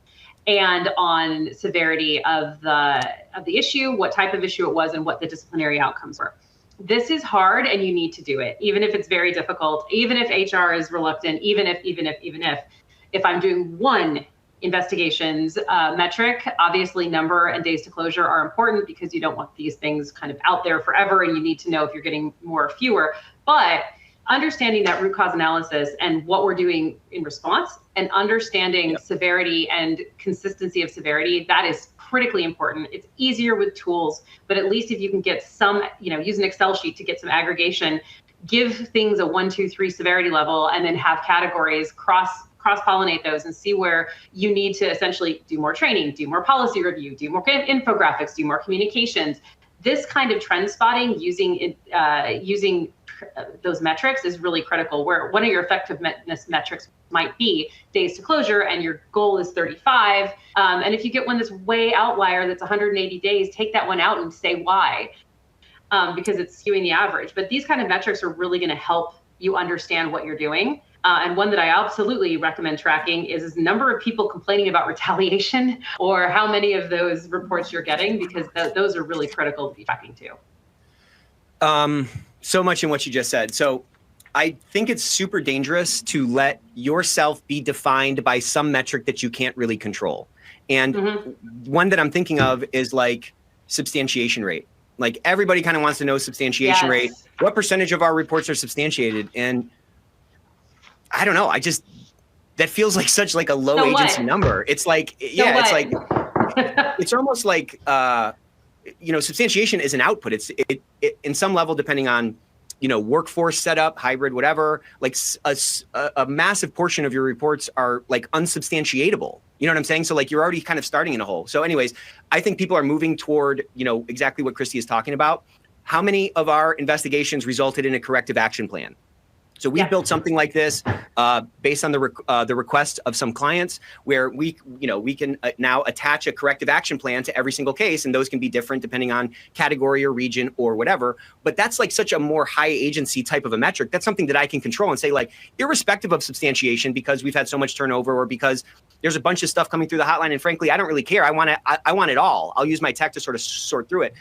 and on severity of the issue, what type of issue it was, and what the disciplinary outcomes were. This is hard and you need to do it, even if it's very difficult, even if HR is reluctant, even if I'm doing one investigations metric, obviously number and days to closure are important because you don't want these things kind of out there forever and you need to know if you're getting more or fewer. But understanding that root cause analysis and what we're doing in response and understanding severity and consistency of severity, that is critically important. It's easier with tools, but at least if you can get some, use an Excel sheet to get some aggregation, give things a 1, 2, 3 severity level, and then have categories cross-pollinate those and see where you need to essentially do more training, do more policy review, do more infographics, do more communications. This kind of trend spotting using those metrics is really critical, where one of your effectiveness metrics might be days to closure and your goal is 35. And if you get one that's way outlier that's 180 days, take that one out and say why, because it's skewing the average. But these kind of metrics are really going to help you understand what you're doing. And one that I absolutely recommend tracking is number of people complaining about retaliation, or how many of those reports you're getting, because those are really critical to be tracking too. So much in what you just said. So I think it's super dangerous to let yourself be defined by some metric that you can't really control. And one that I'm thinking of is like substantiation rate. Like everybody kind of wants to know substantiation rate. What percentage of our reports are substantiated? And I don't know. That feels like such like a low agency number. It's like, it's like, it's almost like, substantiation is an output. It's in some level, depending on, workforce setup, hybrid, whatever, like a massive portion of your reports are like unsubstantiatable. You know what I'm saying? So like you're already kind of starting in a hole. So anyways, I think people are moving toward, exactly what Christy is talking about. How many of our investigations resulted in a corrective action plan? So we built something like this based on the request of some clients, where we can now attach a corrective action plan to every single case, and those can be different depending on category or region or whatever. But that's like such a more high agency type of a metric. That's something that I can control and say, like, irrespective of substantiation, because we've had so much turnover or because there's a bunch of stuff coming through the hotline, and frankly, I don't really care. I want it all. I'll use my tech to sort of sort through it.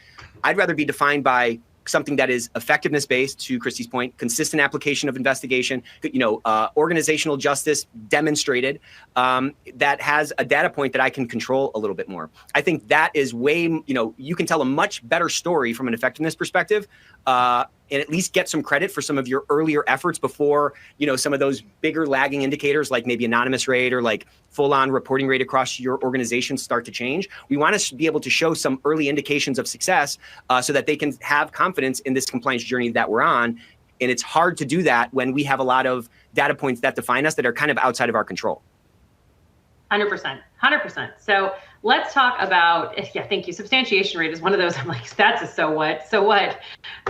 I'd rather be defined by something that is effectiveness based, to Christy's point, consistent application of investigation, organizational justice demonstrated, that has a data point that I can control a little bit more. I think that is way, you can tell a much better story from an effectiveness perspective, and at least get some credit for some of your earlier efforts before, some of those bigger lagging indicators like maybe anonymous rate or like full on reporting rate across your organization start to change. We want to be able to show some early indications of success so that they can have confidence in this compliance journey that we're on. And it's hard to do that when we have a lot of data points that define us that are kind of outside of our control. 100%. So let's talk about, thank you. Substantiation rate is one of those, I'm like, that's a so what? So what?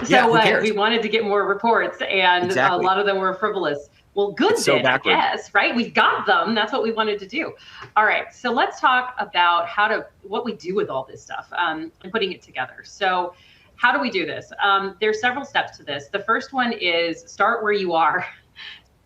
So what? We wanted to get more reports, and a lot of them were frivolous. Well, good then, I guess, right? We got them. That's what we wanted to do. All right. So let's talk about what we do with all this stuff and putting it together. So how do we do this? There's several steps to this. The first one is start where you are.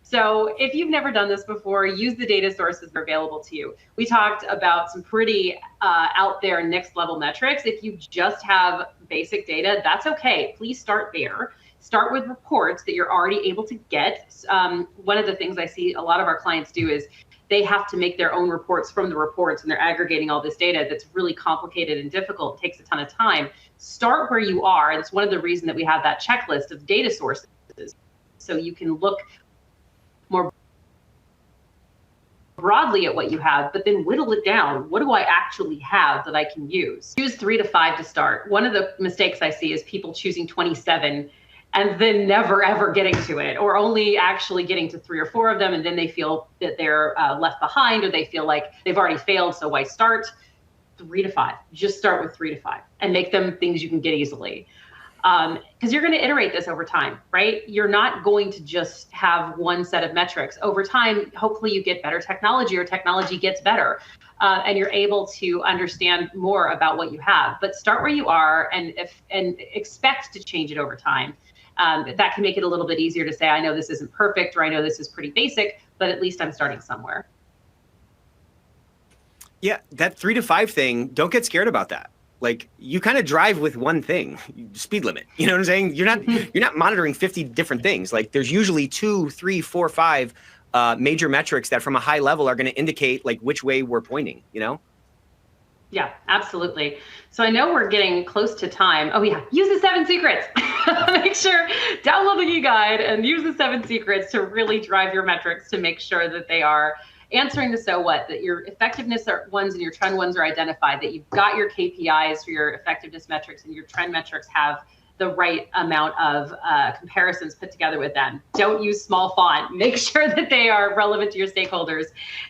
So if you've never done this before, use the data sources that are available to you. We talked about some pretty out there next level metrics. If you just have basic data, that's okay. Please start there. Start with reports that you're already able to get. One of the things I see a lot of our clients do is they have to make their own reports from the reports, and they're aggregating all this data that's really complicated and difficult. It takes a ton of time. Start where you are. And it's one of the reasons that we have that checklist of data sources. So you can look more broadly at what you have, but then whittle it down. What do I actually have that I can use? Use 3 to 5 to start. One of the mistakes I see is people choosing 27 and then never ever getting to it, or only actually getting to 3 or 4 of them, and then they feel that they're left behind, or they feel like they've already failed, so why start? 3 to 5. Just start with 3 to 5 and make them things you can get easily. Because you're going to iterate this over time, right? You're not going to just have one set of metrics. Over time, hopefully you get better technology, or technology gets better, and you're able to understand more about what you have. But start where you are and expect to change it over time. That can make it a little bit easier to say, I know this isn't perfect, or I know this is pretty basic, but at least I'm starting somewhere. Yeah, that 3 to 5 thing, don't get scared about that. Like, you kind of drive with one thing, speed limit. You know what I'm saying? You're not monitoring 50 different things. Like, there's usually 2, 3, 4, 5 major metrics that from a high level are going to indicate like which way we're pointing, Yeah, absolutely. So I know we're getting close to time. Oh yeah, use the 7 secrets. Make sure, download the e-guide and use the 7 secrets to really drive your metrics to make sure that they are answering the so what, that your effectiveness ones and your trend ones are identified, that you've got your KPIs for your effectiveness metrics and your trend metrics have the right amount of comparisons put together with them. Don't use small font. Make sure that they are relevant to your stakeholders.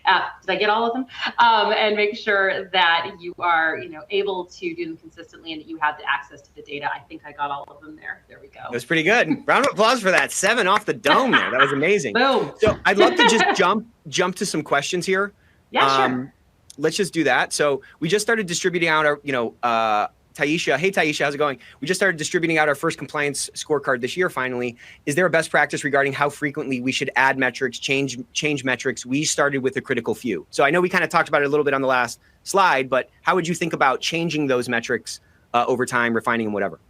Did I get all of them? And make sure that you are, able to do them consistently and that you have the access to the data. I think I got all of them there. There we go. That was pretty good. Round of applause for that. 7 off the dome there. That was amazing. Boom. So I'd love to just jump to some questions here. Yeah, sure. Let's just do that. So we just started distributing out Taisha. Hey, Taisha, how's it going? We just started distributing out our first compliance scorecard this year, finally. Is there a best practice regarding how frequently we should add metrics, change metrics? We started with a critical few. So I know we kind of talked about it a little bit on the last slide, but how would you think about changing those metrics over time, refining them, whatever?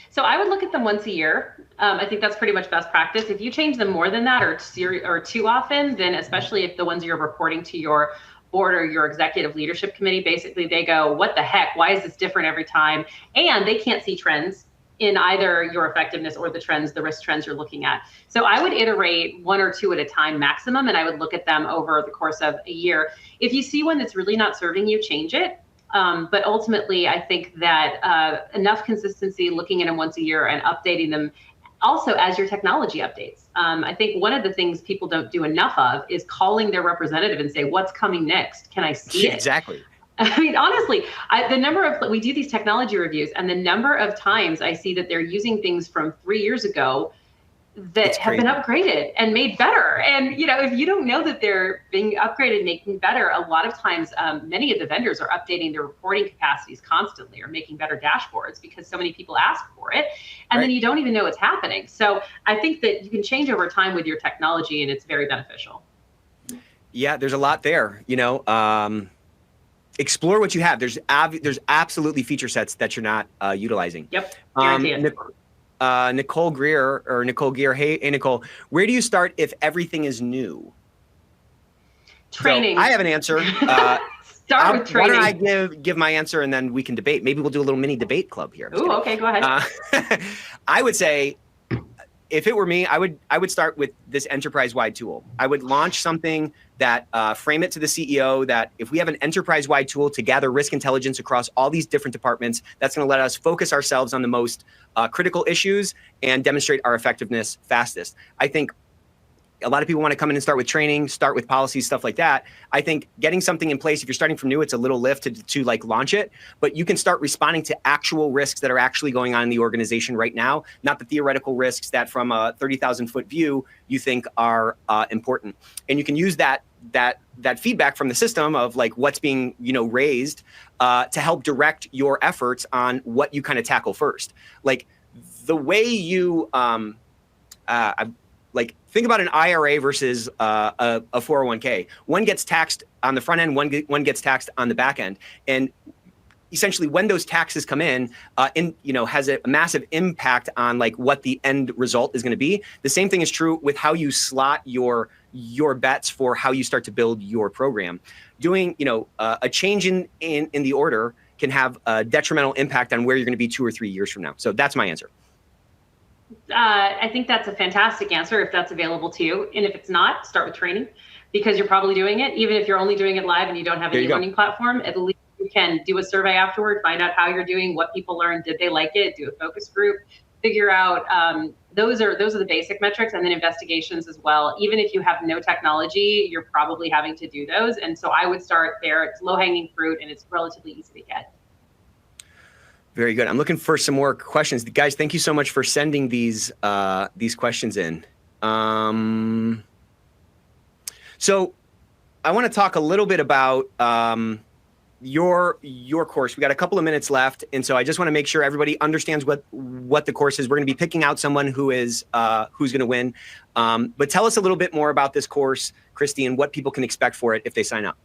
So I would look at them once a year. I think that's pretty much best practice. If you change them more than that or too often, then especially if the ones you're reporting to your board or your executive leadership committee, basically they go, what the heck? Why is this different every time? And they can't see trends in either your effectiveness or the risk trends you're looking at. So I would iterate 1 or 2 at a time maximum, and I would look at them over the course of a year. If you see one that's really not serving you, change it. But ultimately, I think that enough consistency, looking at them once a year and updating them also as your technology updates. I think one of the things people don't do enough of is calling their representative and say, what's coming next? Can I see it? Exactly. I mean, honestly, we do these technology reviews, and the number of times I see that they're using things from 3 years ago that have been upgraded and made better. And, if you don't know that they're being upgraded, making better, a lot of times, many of the vendors are updating their reporting capacities constantly or making better dashboards because so many people ask for it. And then you don't even know what's happening. So I think that you can change over time with your technology, and it's very beneficial. Yeah, there's a lot there, explore what you have. There's absolutely feature sets that you're not utilizing. Yep, guarantee it. Nicole Gear. Hey, Nicole, where do you start if everything is new? Training. So I have an answer. Start with training. Why don't I give my answer and then we can debate? Maybe we'll do a little mini debate club here. Ooh, okay, go ahead. I would say, if it were me, I would start with this enterprise-wide tool. I would launch something that frame it to the CEO that if we have an enterprise-wide tool to gather risk intelligence across all these different departments, that's going to let us focus ourselves on the most critical issues and demonstrate our effectiveness fastest. I think a lot of people want to come in and start with training, start with policies, stuff like that. I think getting something in place, if you're starting from new, it's a little lift to like launch it, but you can start responding to actual risks that are actually going on in the organization right now, not the theoretical risks that from a 30,000 foot view you think are important. And you can use that feedback from the system of like what's being raised to help direct your efforts on what you kind of tackle first. Like the way you think about an IRA versus a 401k. One gets taxed on the front end, one gets taxed on the back end. And essentially when those taxes come in, has a massive impact on like what the end result is going to be. The same thing is true with how you slot your bets for how you start to build your program. Doing, a change in the order can have a detrimental impact on where you're going to be 2 or 3 years from now. So that's my answer. I think that's a fantastic answer if that's available to you. And if it's not, start with training because you're probably doing it. Even if you're only doing it live and you don't have any learning platform, at least you can do a survey afterward, find out how you're doing, what people learned, did they like it, do a focus group, figure out those are the basic metrics, and then investigations as well. Even if you have no technology, you're probably having to do those. And so I would start there. It's low-hanging fruit and it's relatively easy to get. Very good. I'm looking for some more questions. Guys, thank you so much for sending these questions in. So I want to talk a little bit about your course. We got a couple of minutes left, and so I just want to make sure everybody understands what the course is. We're going to be picking out someone who's going to win. But tell us a little bit more about this course, Christy, and what people can expect for it if they sign up.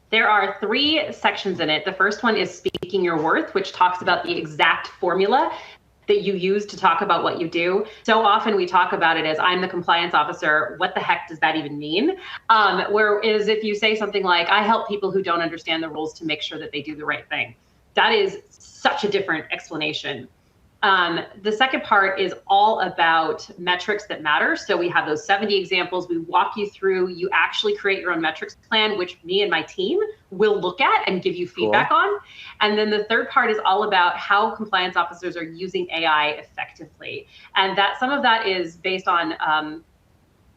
There are 3 sections in it. The first one is Speaking Your Worth, which talks about the exact formula that you use to talk about what you do. So often we talk about it as I'm the compliance officer. What the heck does that even mean? Whereas if you say something like, I help people who don't understand the rules to make sure that they do the right thing. That is such a different explanation. The second part is all about metrics that matter. So we have those 70 examples. We walk you through, you actually create your own metrics plan, which me and my team will look at and give you feedback on. And then the third part is all about how compliance officers are using AI effectively. And that some of that is based on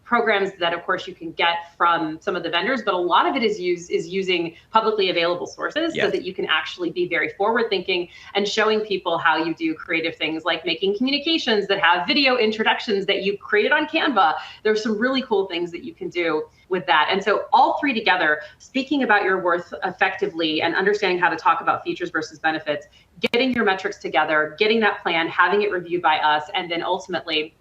programs that, of course, you can get from some of the vendors, but a lot of it is using publicly available sources so that you can actually be very forward thinking and showing people how you do creative things like making communications that have video introductions that you created on Canva. There's some really cool things that you can do with that. And so all three together, speaking about your worth effectively and understanding how to talk about features versus benefits, getting your metrics together, getting that plan, having it reviewed by us, and then ultimately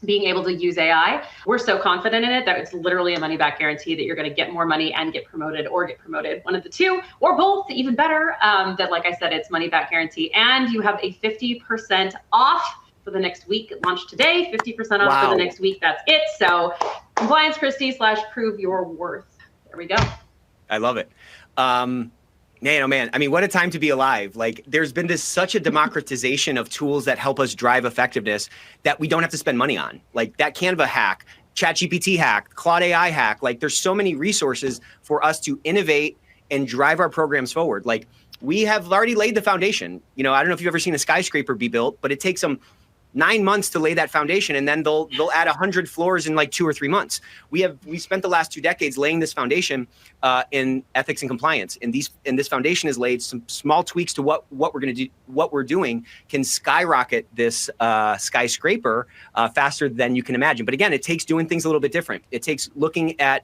being able to use AI. We're so confident in it that it's literally a money back guarantee that you're going to get more money and get promoted, or get promoted, one of the two, or both, even better. That, like I said, it's money back guarantee. And you have a 50% off for the next week. It launched today, 50% off for the next week. That's it. So Compliance Christie / prove your worth. There we go. I love it. Man, oh man, I mean, what a time to be alive. Like, there's been such a democratization of tools that help us drive effectiveness that we don't have to spend money on. Like that Canva hack, ChatGPT hack, Claude AI hack. Like, there's so many resources for us to innovate and drive our programs forward. Like, we have already laid the foundation. You know, I don't know if you've ever seen a skyscraper be built, but it takes them 9 months to lay that foundation, and then they'll add 100 floors in like 2 or 3 months. We spent the last 2 decades laying this foundation in ethics and compliance, and this foundation is laid. Some small tweaks to what we're going to do, what we're doing, can skyrocket this skyscraper faster than you can imagine. But again, it takes doing things a little bit different. It takes looking at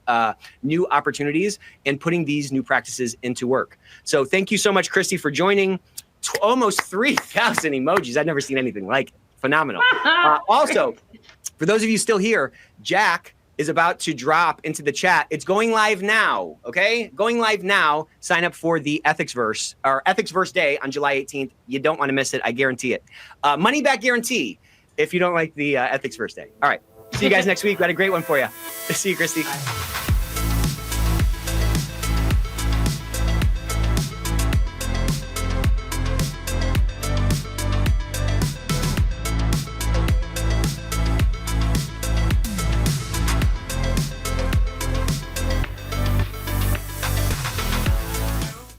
new opportunities and putting these new practices into work. So thank you so much, Christy, for joining. Almost 3,000 emojis. I've never seen anything like it. Phenomenal. Also, for those of you still here, Jack is about to drop into the chat. It's going live now, okay? Going live now. Sign up for the Ethicsverse, or Ethicsverse Day on July 18th. You don't want to miss it. I guarantee it. Money back guarantee if you don't like the Ethicsverse Day. All right. See you guys next week. Got a great one for you. See you, Christy. Bye.